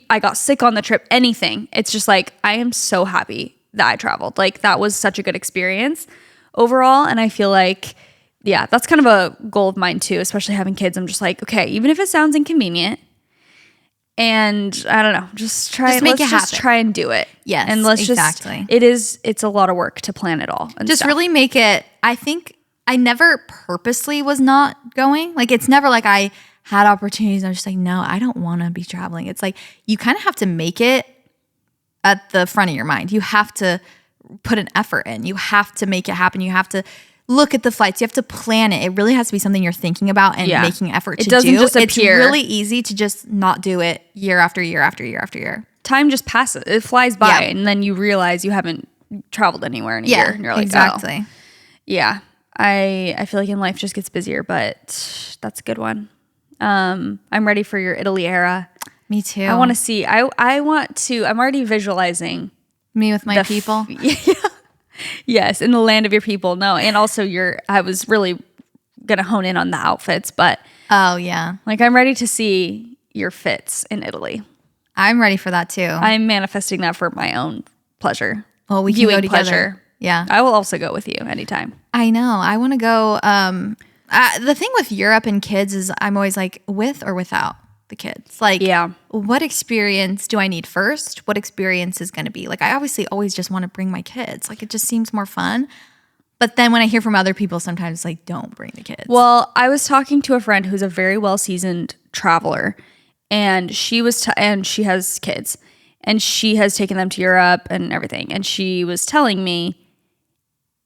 I got sick on the trip, anything. It's just like, I am so happy that I traveled. Like, that was such a good experience overall. And I feel like, yeah, that's kind of a goal of mine too, especially having kids. I'm just like, okay, even if it sounds inconvenient, and I don't know, just try and make it just happen. try and do it. Yes, and let's exactly. it's a lot of work to plan it all. And Just stuff. really make it, I think I never purposely was not going. Like, it's never like I had opportunities and I was just like, no, I don't want to be traveling. It's like, you kind of have to make it at the front of your mind. You have to put an effort in. You have to make it happen. You have to look at the flights. You have to plan it. It really has to be something you're thinking about and making effort to do. It doesn't just appear. It's really easy to just not do it year after year after year after year. Time just passes. It flies by, and then you realize you haven't traveled anywhere in a year. And you're like, exactly. Oh. Yeah. I feel like in life just gets busier, but that's a good one. I'm ready for your Italy era. Me too. I want to see. I'm already visualizing me with my people. Yes, in the land of your people. No, and also I was really gonna hone in on the outfits, but oh yeah, like, I'm ready to see your fits in Italy. I'm ready for that too. I'm manifesting that for my own pleasure. Well, we can go together. Pleasure. Yeah, I will also go with you anytime. I know. I want to go. The thing with Europe and kids is I'm always like, with or without the kids. Like, yeah, what experience do I need first? What experience is going to be? Like, I obviously always just want to bring my kids. Like, it just seems more fun. But then when I hear from other people, sometimes it's like, don't bring the kids. Well, I was talking to a friend who's a very well-seasoned traveler, and she has kids, and she has taken them to Europe and everything. And she was telling me,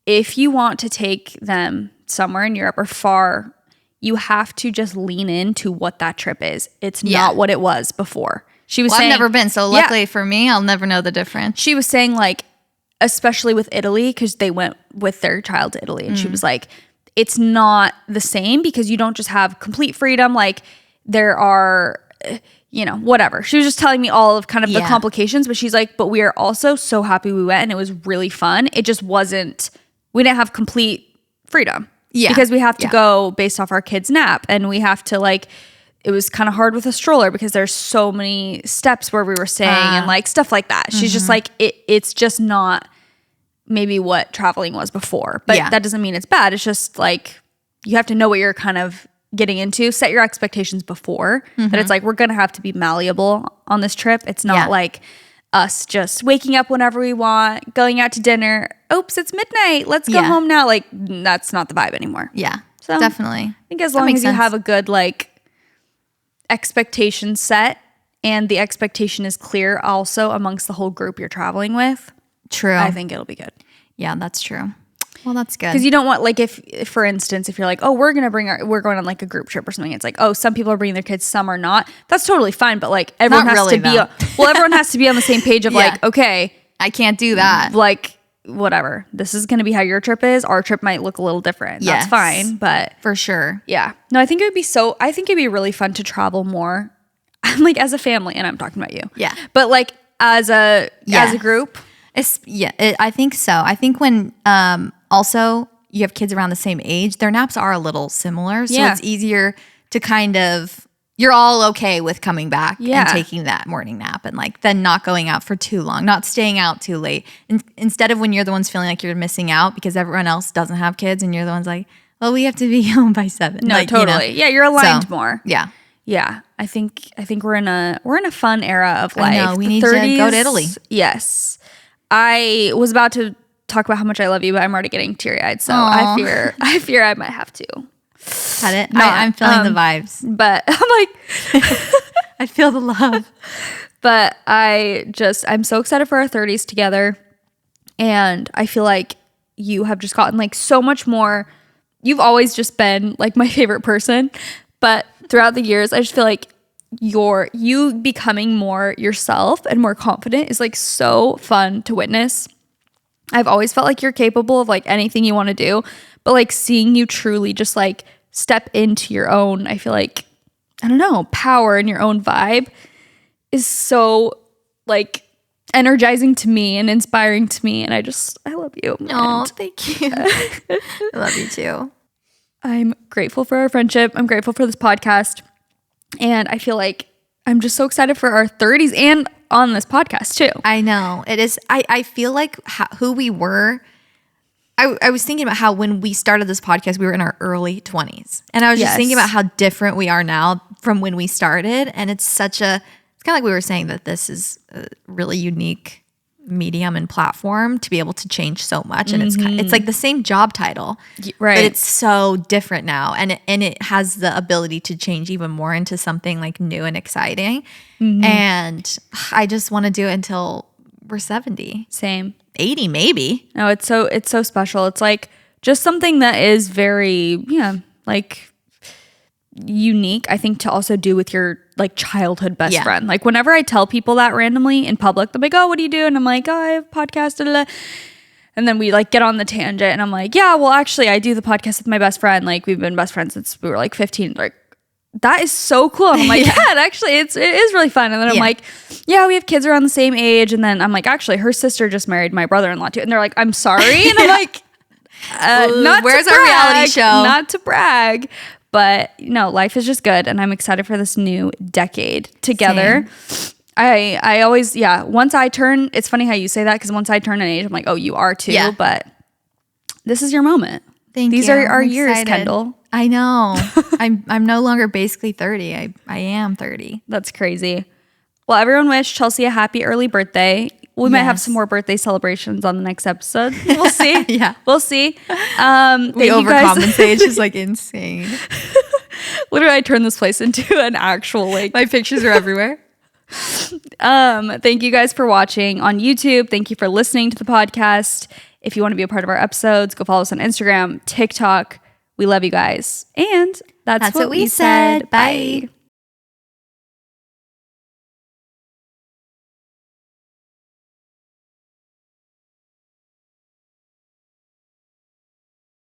if you want to take them somewhere in Europe or far, you have to just lean into what that trip is. It's not what it was before. She was saying, I've never been, so luckily for me, I'll never know the difference. She was saying, like, especially with Italy, because they went with their child to Italy, and she was like, it's not the same because you don't just have complete freedom. Like, there are, whatever. She was just telling me all of kind of the complications, but she's like, but we are also so happy we went, and it was really fun. It just wasn't, we didn't have complete freedom. Yeah. Because we have to go based off our kid's nap, and we have to, like, it was kind of hard with a stroller because there's so many steps where we were staying and like stuff like that. She's just like, it's just not maybe what traveling was before, but that doesn't mean it's bad. It's just like, you have to know what you're kind of getting into, set your expectations before that it's like, we're going to have to be malleable on this trip. It's not like us just waking up whenever we want, going out to dinner. Oops, it's midnight. Let's go home now. Like, that's not the vibe anymore. Yeah, so definitely. I think as long as you have a good, like, expectation set, and the expectation is clear also amongst the whole group you're traveling with. True. I think it'll be good. Yeah, that's true. Well, that's good. Because you don't want, like, if for instance, if you're like, oh, we're going on like a group trip or something, it's like, oh, some people are bringing their kids, some are not. That's totally fine, but like, everyone has to be everyone has to be on the same page of like, okay, I can't do that. Like, whatever. This is going to be how your trip is. Our trip might look a little different. That's fine, but for sure. Yeah. No, I think it'd be really fun to travel more, like, as a family, and I'm talking about you. Yeah. But like as a group. I think so. I think when also you have kids around the same age, their naps are a little similar. So it's easier to kind of, you're all okay with coming back and taking that morning nap, and like then not going out for too long, not staying out too late. Instead of when you're the ones feeling like you're missing out because everyone else doesn't have kids, and you're the ones like, well, we have to be home by 7. No, like, totally. Yeah, you're aligned more. Yeah. Yeah. I think we're in a fun era of life. I know. We need to go to Italy. Yes. I was about to talk about how much I love you, but I'm already getting teary-eyed, so I fear I might have to. Cut it. No, I'm feeling the vibes. But I'm like, I feel the love. But I'm so excited for our 30s together. And I feel like you have just gotten like so much more. You've always just been like my favorite person, but throughout the years, I just feel like you becoming more yourself and more confident is like so fun to witness. I've always felt like you're capable of like anything you want to do, but like seeing you truly just like step into your own, I feel like, I don't know, power and your own vibe is so like energizing to me and inspiring to me. And I love you. Oh, thank you. I love you too. I'm grateful for our friendship. I'm grateful for this podcast. And I feel like I'm just so excited for our 30s and on this podcast too. I know. It is. I feel like who we were. I was thinking about how when we started this podcast, we were in our early 20s. And I was just thinking about how different we are now from when we started. And it's kind of like we were saying that this is a really unique medium and platform to be able to change so much. And it's like the same job title, right? But it's so different now. And it has the ability to change even more into something like new and exciting. And I just want to do it until we're 70. Same. 80 maybe. No, it's so special. It's like just something that is very, like unique, I think, to also do with your like childhood best friend. Like whenever I tell people that randomly in public, they're like, oh, what do you do? And I'm like, oh, I have a podcast. Da, da, da. And then we like get on the tangent and I'm like, yeah, well, actually I do the podcast with my best friend. Like we've been best friends since we were like 15. Like that is so cool. And I'm like, yeah, actually it is really fun. And then I'm like, yeah, we have kids around the same age. And then I'm like, actually her sister just married my brother-in-law too. And they're like, I'm sorry. And I'm like, where's our reality show? Not to brag, but life is just good. And I'm excited for this new decade together. Same. I always, once I turn, it's funny how you say that because once I turn an age, I'm like, oh, you are too. Yeah. But this is your moment. These are our years, Kendall. I know. I'm no longer basically 30. I am 30. That's crazy. Well, everyone wish Chelsey a happy early birthday. We might have some more birthday celebrations on the next episode. We'll see. We'll see. We overcompensate. It's just like insane. Literally, I turned this place into an actual like. My pictures are everywhere. Thank you guys for watching on YouTube. Thank you for listening to the podcast. If you want to be a part of our episodes, go follow us on Instagram, TikTok. We love you guys. And that's what we said. Bye.